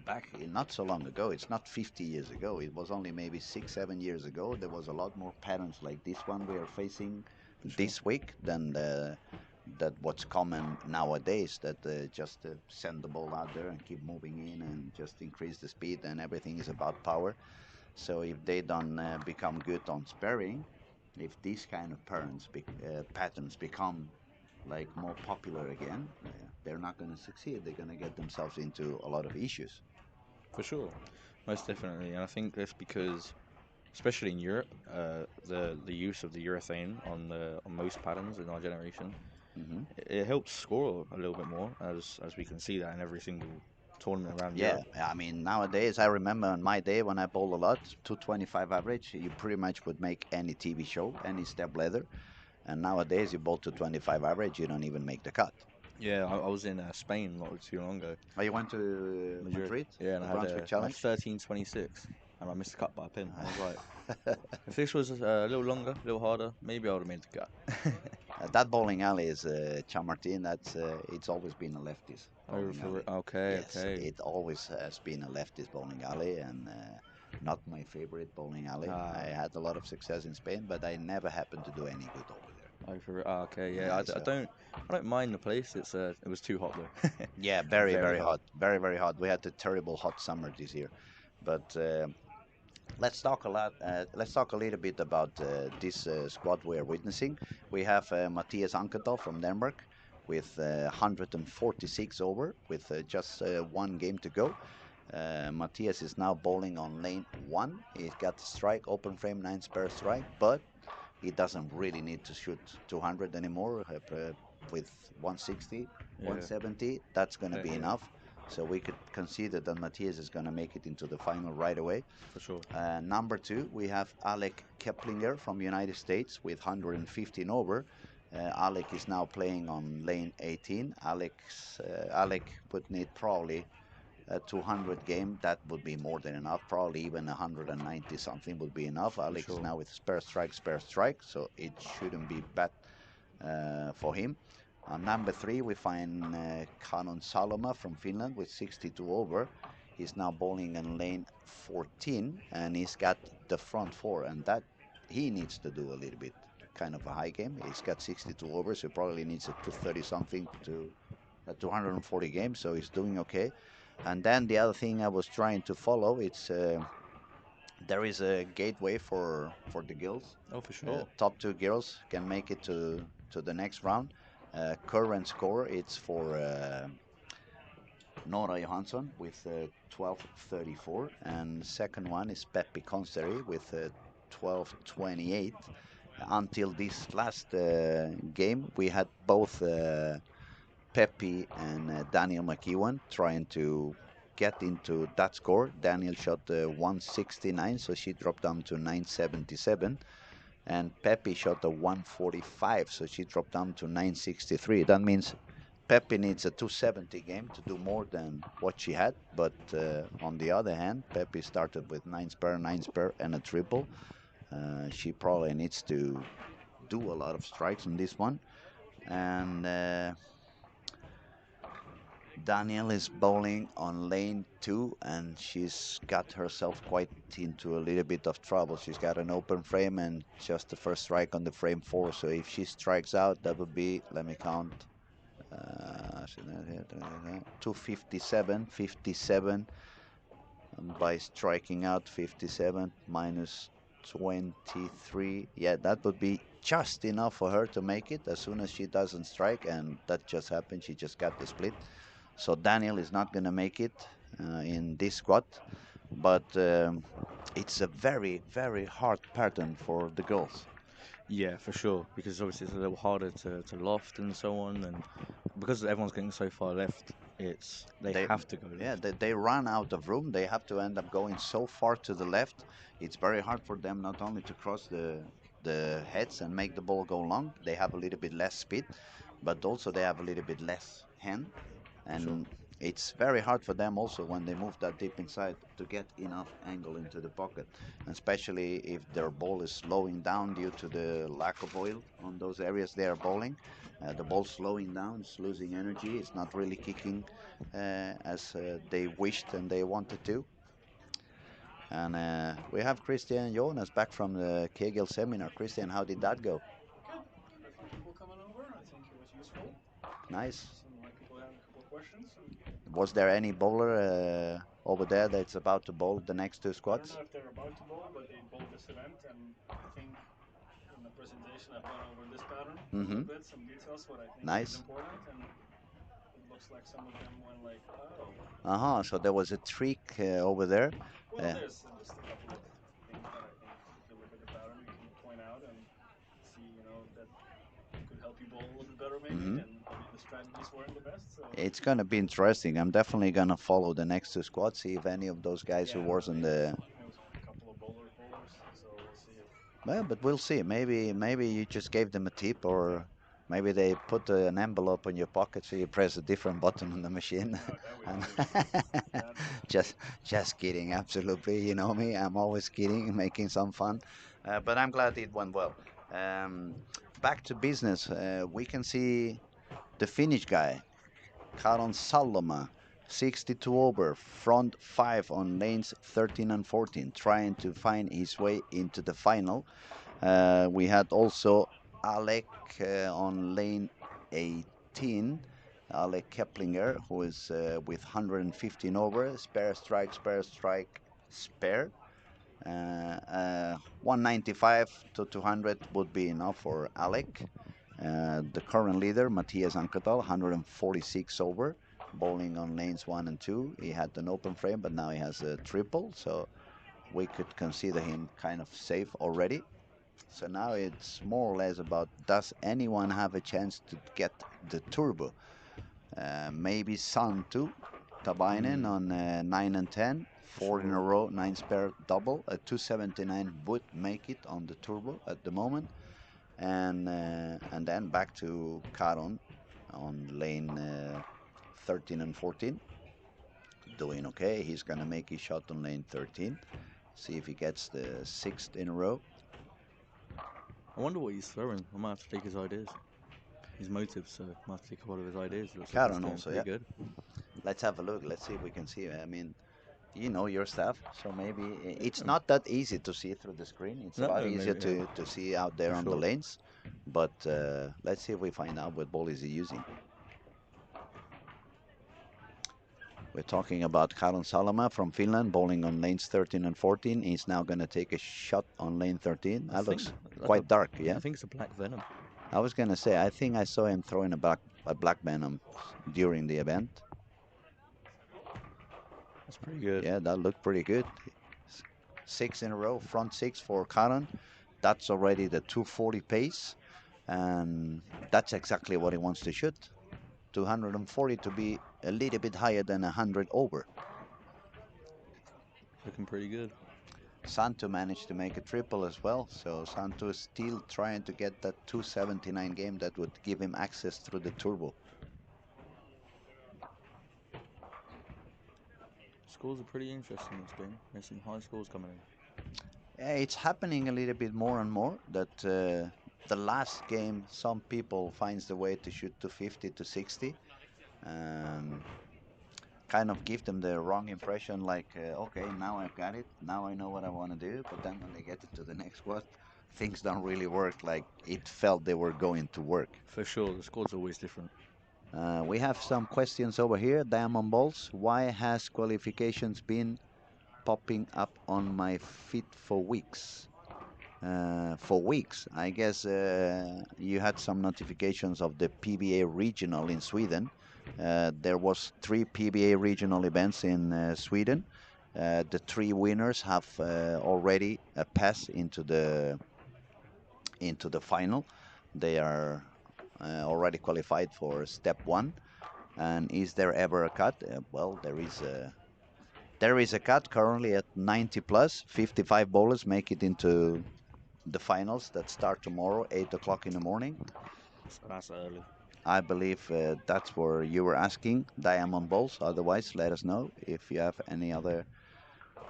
back not so long ago, it's not 50 years ago, it was only maybe 6, 7 years ago, there was a lot more patterns like this one we are facing For sure. this week than that what's common nowadays, that just send the ball out there and keep moving in and just increase the speed, and everything is about power. So if they don't become good on sparing, if these kind of patterns become like more popular again, they're not going to succeed. They're going to get themselves into a lot of issues. For sure, most definitely. And I think that's because, especially in Europe, the use of the urethane on most patterns in our generation, Hmm. it helps score a little bit more, as we can see that in every single tournament around Yeah, Europe. I mean, nowadays, I remember in my day when I bowled a lot, 225 average, you pretty much would make any TV show, any step ladder. And nowadays, you bowl 225 average, you don't even make the cut. Yeah, I was in Spain not too long ago, Oh, you went to Madrid. Madrid, Yeah, and the Brunswick I had Challenge? 13.26, and I missed the cut by a pin. I was like, if this was a little longer, a little harder, maybe I would have made the cut. That bowling alley is Chamartin. It's always been a leftist Oh, bowling alley. okay, Yes, okay. it always has been a leftist bowling alley, and not my favorite bowling alley. I Ah, had a lot of success in Spain, but I never happened to do any good over there. okay, yeah. Yeah, so I don't mind the place. It was too hot though. yeah, very Very very hot. hot, very very hot. We had a terrible hot summer this year, but let's talk a little bit about this squad we are witnessing. We have Matthias Ankenthal from Denmark with 146 over, with just one game to go. Matthias is now bowling on lane one. He's got strike, open frame, 9 spare strike, but he doesn't really need to shoot 200 anymore. With 160, Yeah, 170, that's going to be yeah, enough. So we could consider that Matthias is going to make it into the final right away. for sure. Number two, we have Alec Keplinger from United States with 115 over. Alec is now playing on lane 18. Alec would need probably a 200 game. That would be more than enough. Probably even 190 something would be enough. For Alec is sure. now with spare strike, so it shouldn't be bad for him. On number 3, we find Kanon Saloma from Finland with 62 over. He's now bowling in lane 14, and he's got the front 4, and that he needs to do a little bit kind of a high game. He's got 62 overs, so he probably needs a 230 something to 240 games, so he's doing okay. And then the other thing I was trying to follow, it's there is a gateway for the girls. Oh, for sure. Top 2 girls can make it to the next round. Current score it's for Nora Johansson with 12:34, and second one is Peppi Consteri with 12:28. Until this last game, we had both Peppi and Daniel McEwan trying to get into that score. Daniel shot 169, so she dropped down to 977, and Peppi shot a 145, so she dropped down to 963. That means Peppi needs a 270 game to do more than what she had, but on the other hand, Peppi started with 9 spare, and a triple. She probably needs to do a lot of strikes on this one, and Danielle is bowling on lane 2, and she's got herself quite into a little bit of trouble. She's got an open frame and just the first strike on the frame 4. So if she strikes out, that would be, let me count, 257, 57 by striking out 57 minus 23. Yeah, that would be just enough for her to make it as soon as she doesn't strike, and that just happened. She just got the split. So Daniel is not going to make it in this squad, but it's a very, very hard pattern for the girls. Yeah, for sure. Because obviously it's a little harder to loft and so on, and because everyone's getting so far left, it's they They, have to go yeah, left. they run out of room. They have to end up going so far to the left. It's very hard for them not only to cross the heads and make the ball go long. They have a little bit less speed, but also they have a little bit less hand, For sure. and it's very hard for them also when they move that deep inside to get enough angle into the pocket, especially if their ball is slowing down due to the lack of oil on those areas they are bowling. The ball slowing down, it's losing energy, it's not really kicking as they wished and they wanted to. And we have Christian Jonas back from the Kegel seminar. Christian, how did that go? Good. Had a few people coming over. I think it was useful. Nice. Some of my people had a couple of questions. And Was there any bowler over there that's about to bowl the next 2 I don't squads? know if they're about to bowl, but they bowled this event. And I think in the presentation, I've gone over this pattern a Mm-hmm. little bit, some details, what I think is Nice. important. And it looks like some of them went like, oh. Uh-huh. So there was a trick over there. Well, Uh, there's just a couple of things that I think if you look at the pattern, you can point out and see, that could help you bowl a little bit better maybe. mhm. And maybe the strategies weren't the best. So It's going to be interesting. I'm definitely going to follow the next 2 squads, see if any of those guys who yeah, was in the. it was a couple of bowlers. So we'll see if Well, but we'll see. Maybe you just gave them a tip, or maybe they put an envelope in your pocket so you press a different button on the machine. no, that would be And weird. That just just kidding, absolutely. You know me, I'm always kidding, making some fun. But I'm glad it went well. Um, Back to business. We can see the Finnish guy, Karon Saloma, 62 over, front 5 on lanes 13 and 14, trying to find his way into the final. We had also Alec on lane 18, Alec Keplinger, who is with 115 over, spare strike, spare. 195 to 200 would be enough for Alec. The current leader, Matthias Ankertal, 146 over, bowling on lanes 1 and 2. He had an open frame, but now he has a triple, so we could consider him kind of safe already. So now it's more or less about, does anyone have a chance to get the turbo? Maybe Sun too. Tabainen Mm. on 9 and 10, For 4 in a sure. row, 9 spare double. A 279 would make it on the turbo at the moment. and then back to Caron on lane 13 and 14. Doing okay. He's gonna make his shot on lane 13. See if he gets the sixth in a row. I wonder what he's throwing. I might have to take his ideas, his motives. So I might have to take one of his ideas. Looks like he's Caron doing also, pretty yeah. good. Let's have a look. Let's see if we can see. I mean, you know your stuff, so maybe it's Yeah. not that easy to see through the screen. It's a No, lot easier maybe yeah, to see out there for on the sure. lanes. But let's see if we find out what ball is he using. We're talking about Karon Salama from Finland, bowling on lanes 13 and 14. He's now going to take a shot on lane 13. I That think looks like a, quite dark, yeah? I think it's a black venom. I was going to say, I think I saw him throwing a black venom during the event. That's pretty good. Yeah, that looked pretty good. Six in a row, front six for Karon. That's already the 240 pace, and that's exactly what he wants to shoot. 240 to be a little bit higher than 100 over. Looking pretty good. Santo managed to make a triple as well, so Santo is still trying to get that 279 game that would give him access through the turbo. Scores are pretty interesting this game. There's some high scores coming in. Yeah, it's happening a little bit more and more that the last game some people finds the way to shoot to 50 to 60 and kind of give them the wrong impression like okay, now I've got it, now I know what I want to do, but then when they get into the next squad things don't really work like it felt they were going to work. For sure, the scores are always different. We have some questions over here. Diamond Balls, why has qualifications been popping up on my feed for weeks? For weeks, I guess you had some notifications of the PBA regional in Sweden. There was 3 PBA regional events in Sweden. The 3 winners have already passed into the final. They are already qualified for step 1. And is there ever a cut? Well, there is a cut currently at 90 plus. 55 bowlers make it into the finals that start tomorrow, 8 o'clock in the morning. So that's early. I believe that's where you were asking, Diamond Bowls. Otherwise, let us know if you have any other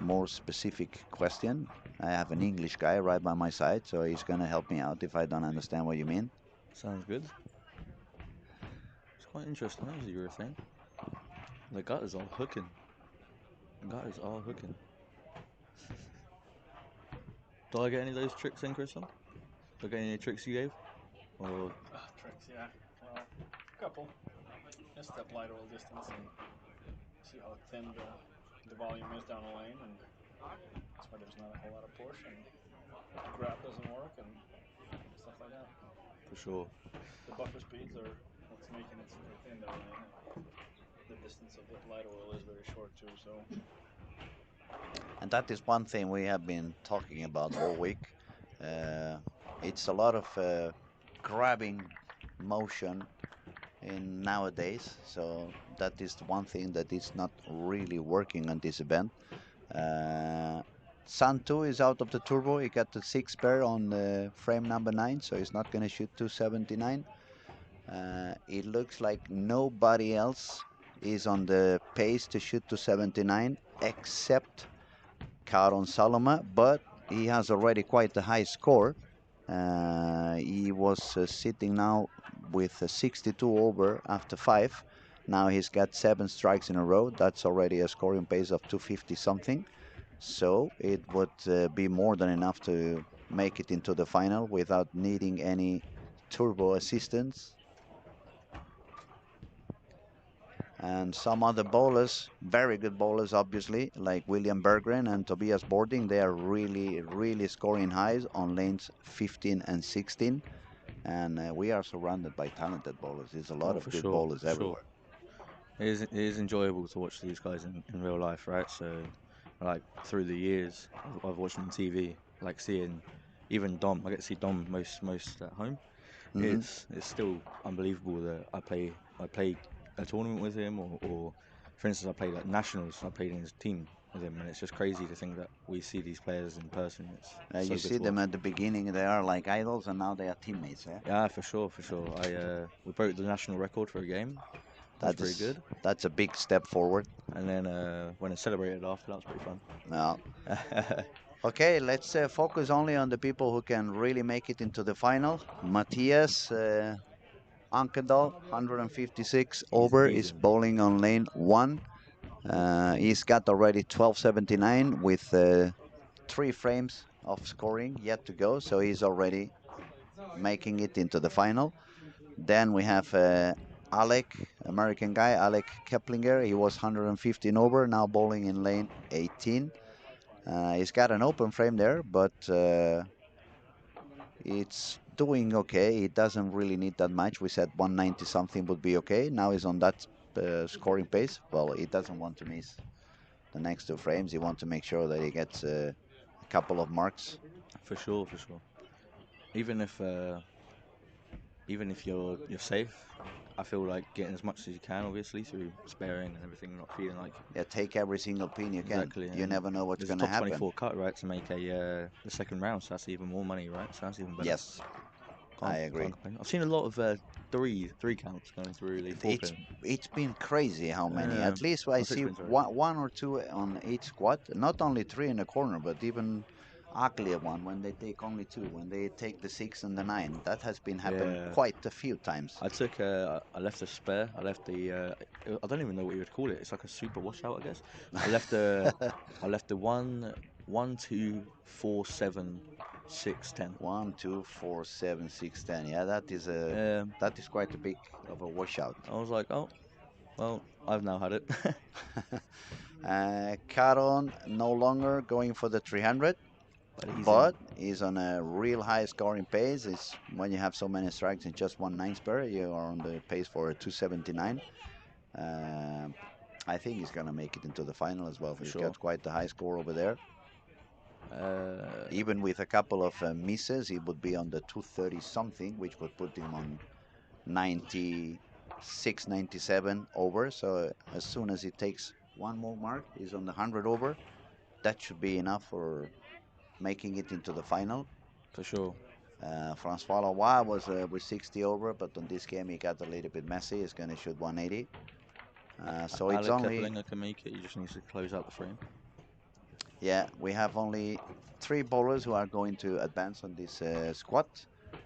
more specific question. I have an English guy right by my side, so he's going to help me out if I don't understand what you mean. Sounds good. It's quite interesting, as you were saying. The gutters are hooking. The gutters are hooking. Do I get any of those tricks in, Chris? Do I get any tricks you gave? Or Tricks, yeah. Well, a couple. Just step light oil distance and see how thin the volume is down the lane, and that's why there's not a whole lot of push and grab doesn't work and stuff like that. for sure. The buffer speeds are what's making it super thin down the lane. And the distance of the light oil is very short too, so And that is one thing we have been talking about all week. Uh, it's a lot of grabbing motion in nowadays, so that is the one thing that is not really working on this event. Uh, Santu is out of the turbo. He got the 6 pair on frame number 9, so he's not going to shoot 279. It looks like nobody else is on the pace to shoot 279 except Karon Saloma, but he has already quite a high score. He was sitting now with 62 over after 5. Now he's got 7 strikes in a row. That's already a scoring pace of 250 something. So it would be more than enough to make it into the final without needing any turbo assistance. And some other bowlers, very good bowlers obviously, like William Berggren and Tobias Bording, they are really scoring highs on lanes 15 and 16. And we are surrounded by talented bowlers. There's a lot Oh, of for good sure, bowlers for sure. everywhere. It is enjoyable to watch these guys in real life, right? So, like through the years, I've watched them on TV, like seeing even Dom. I get to see Dom most at home. Hmm. It's still unbelievable that I play a tournament with him, or for instance, I played like nationals. I played in his team with him, and it's just crazy to think that we see these players in person. It's so You good see to them watch. at the beginning, they are like idols, and now they are teammates. Yeah, Yeah, for sure, for sure. We broke the national record for a game. That was that pretty is good. that's a big step forward. And then when it celebrated after, that was pretty fun. Now, okay, let's focus only on the people who can really make it into the final. Matthias Ankedal, 156 Easy, over, is easy. bowling on lane 1. He's got already 1279 with 3 frames of scoring yet to go, so he's already making it into the final. Then we have Alec, American guy, Alec Keplinger. He was 115 over, now bowling in lane 18. He's got an open frame there, but it's doing okay. It doesn't really need that much. We said 190 something would be okay. Now he's on that scoring pace. Well, he doesn't want to miss the next 2 frames. He wants to make sure that he gets a couple of marks. For sure, for sure. Even if even if you're safe, I feel like getting as much as you can, obviously through sparing and everything, not feeling like Yeah, take every single pin you can. exactly. You And never know what's there's a going to top happen. 24 cut, right, to make a the second round, so that's even more money, right? So that's even better. Yes, I agree. Can't complain. I've seen a lot of three counts going through the four It's pin. it's been crazy how many. Yeah, At least I on see six pins, sorry. one or two on each squad. Not only 3 in the corner, but even uglier one when they take only 2. When they take the 6 and the 9, that has been happened Yeah, quite a few times. I left a spare. I left the I don't even know what you would call it. It's like a super washout, I guess. I left the I left the 1, 2, 4, 7, 6, 10. 1, 2, 4, 7, 6, 10. Yeah, Um, that is quite a big of a washout. I was like, oh, well, I've now had it. Caron no longer going for the 300, But easy. but he's on a real high scoring pace. It's when you have so many strikes in just 1 9 spur, you are on the pace for a 279. Um I think he's gonna make it into the final as well. For He's sure. got quite a high score over there. Uh, Even with a couple of misses, he would be on the 230 something, which would put him on 96, 97 over. So as soon as he takes one more mark, he's on the 100 over. That should be enough for making it into the final. for sure. Francois Leroy was with 60 over, but on this game he got a little bit messy. He's going to shoot 180. So it's Alec only, Keplinger can make it. He just needs to close out the frame. yeah, we have only 3 bowlers who are going to advance on this squad,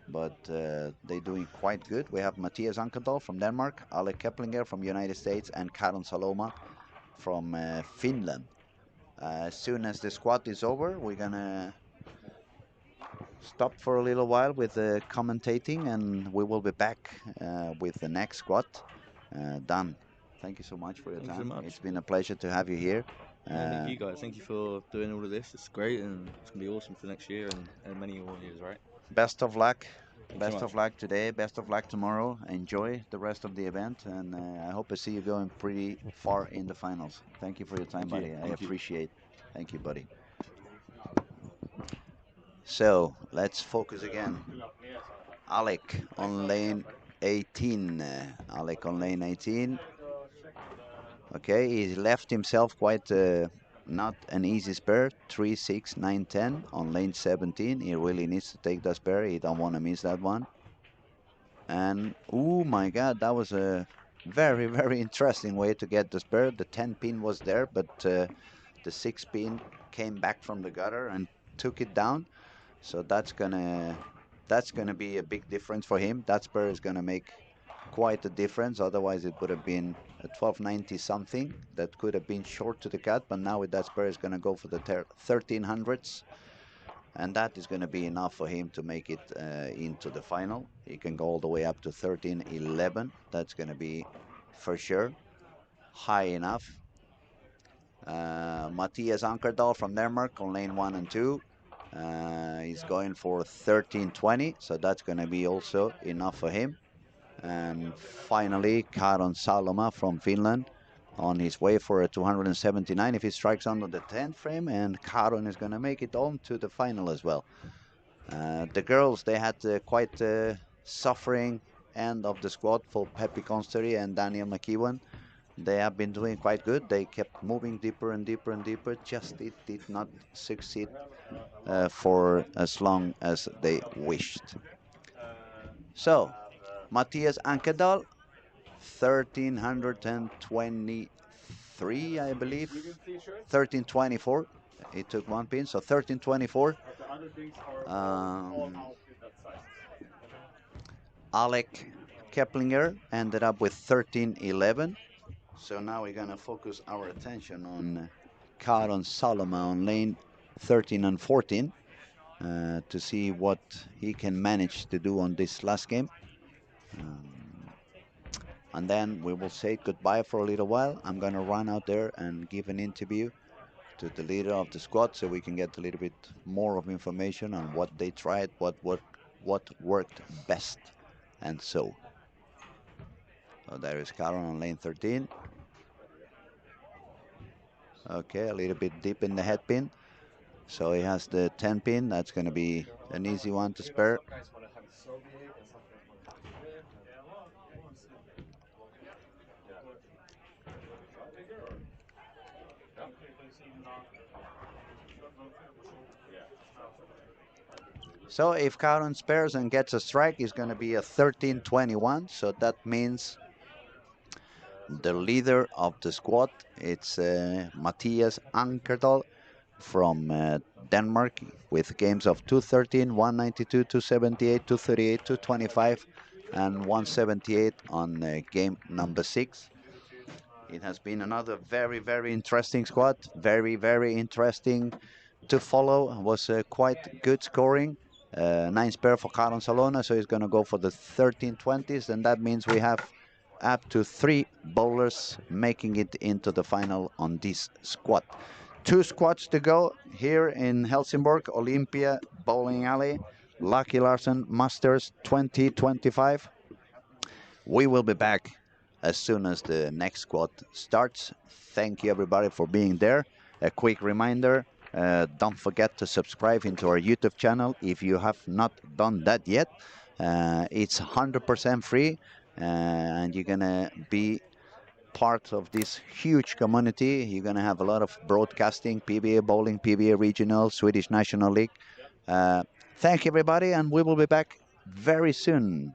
but they're doing quite good. We have Matthias Ankedal from Denmark, Alec Keplinger from United States, and Karon Saloma from Finland. As soon as the squad is over, we're gonna stop for a little while with the commentating, and we will be back with the next squad. Dan, thank you so much for your Thank you so time. much. It's been a pleasure to have you here. Yeah, thank Uh, you guys. Thank you for doing all of this. It's great and it's gonna be awesome for next year and many more years, right? Best of luck. Thank you so Best much. of luck today. Best of luck tomorrow. Enjoy the rest of the event, and I hope I see you going pretty far in the finals. Thank you for your time, Thank you. buddy. I Thank you. appreciate. Thank you, buddy. So let's focus again. Alec on lane 18. Alec on lane 18. Okay, he left himself quite not an easy spare. 3, 6, 9, 10 on lane 17. He really needs to take that spare. He don't want to miss that one. And oh my God, that was a very, very interesting way to get the spare. The 10 pin was there, but the 6 pin came back from the gutter and took it down. So that's gonna be a big difference for him. That spur is gonna make quite a difference. Otherwise, it would have been a 1290 something that could have been short to the cut. But now with that spur, is gonna go for the 1300s, and that is gonna be enough for him to make it into the final. He can go all the way up to 1311. That's gonna be for sure high enough. Matthias Ankerdal from Denmark on lane 1 and 2. He's going for 1320, so that's going to be also enough for him. And finally, Karon Saloma from Finland on his way for a 279 if he strikes under the 10th frame, and Karon is going to make it on to the final as well. The girls, they had quite a suffering end of the squad for Pepi Constery and Daniel McEwan. They have been doing quite good. They kept moving deeper and deeper and deeper. Just it did not succeed for as long as they wished. So, Matthias Ankedal, 1323, I believe. 1324. He took one pin, so 1324. Um, Alec Keplinger ended up with 1311. So now we're gonna focus our attention on Karon Saloma on lane 13 and 14 to see what he can manage to do on this last game. Um, and then we will say goodbye for a little while. I'm gonna run out there and give an interview to the leader of the squad so we can get a little bit more of information on what they tried, what worked best, and so. So there is Karon on lane 13. Okay, a little bit deep in the head pin. So he has the 10 pin. That's going to be an easy one to spare. So if Karon spares and gets a strike, it's going to be a 13-21. So that means the leader of the squad, it's Matthias Ankerdal from Denmark with games of 213, 192, 278, 238, 225, and 178 on game number 6. It has been another very, very interesting squad. Very, very interesting to follow. It was quite good scoring. 9 spare for Karon Salona, so he's going to go for the 1320s, and that means we have up to 3 bowlers making it into the final on this squad. 2 squads to go here in Helsingborg, Olympia Bowling Alley, Lucky Larsen Masters 2025. We will be back as soon as the next squad starts. Thank you everybody for being there. A quick reminder, don't forget to subscribe into our YouTube channel if you have not done that yet. It's 100% free and you're gonna be part of this huge community. You're gonna have a lot of broadcasting, PBA bowling, PBA regional, Swedish National League. Thank you everybody, and we will be back very soon.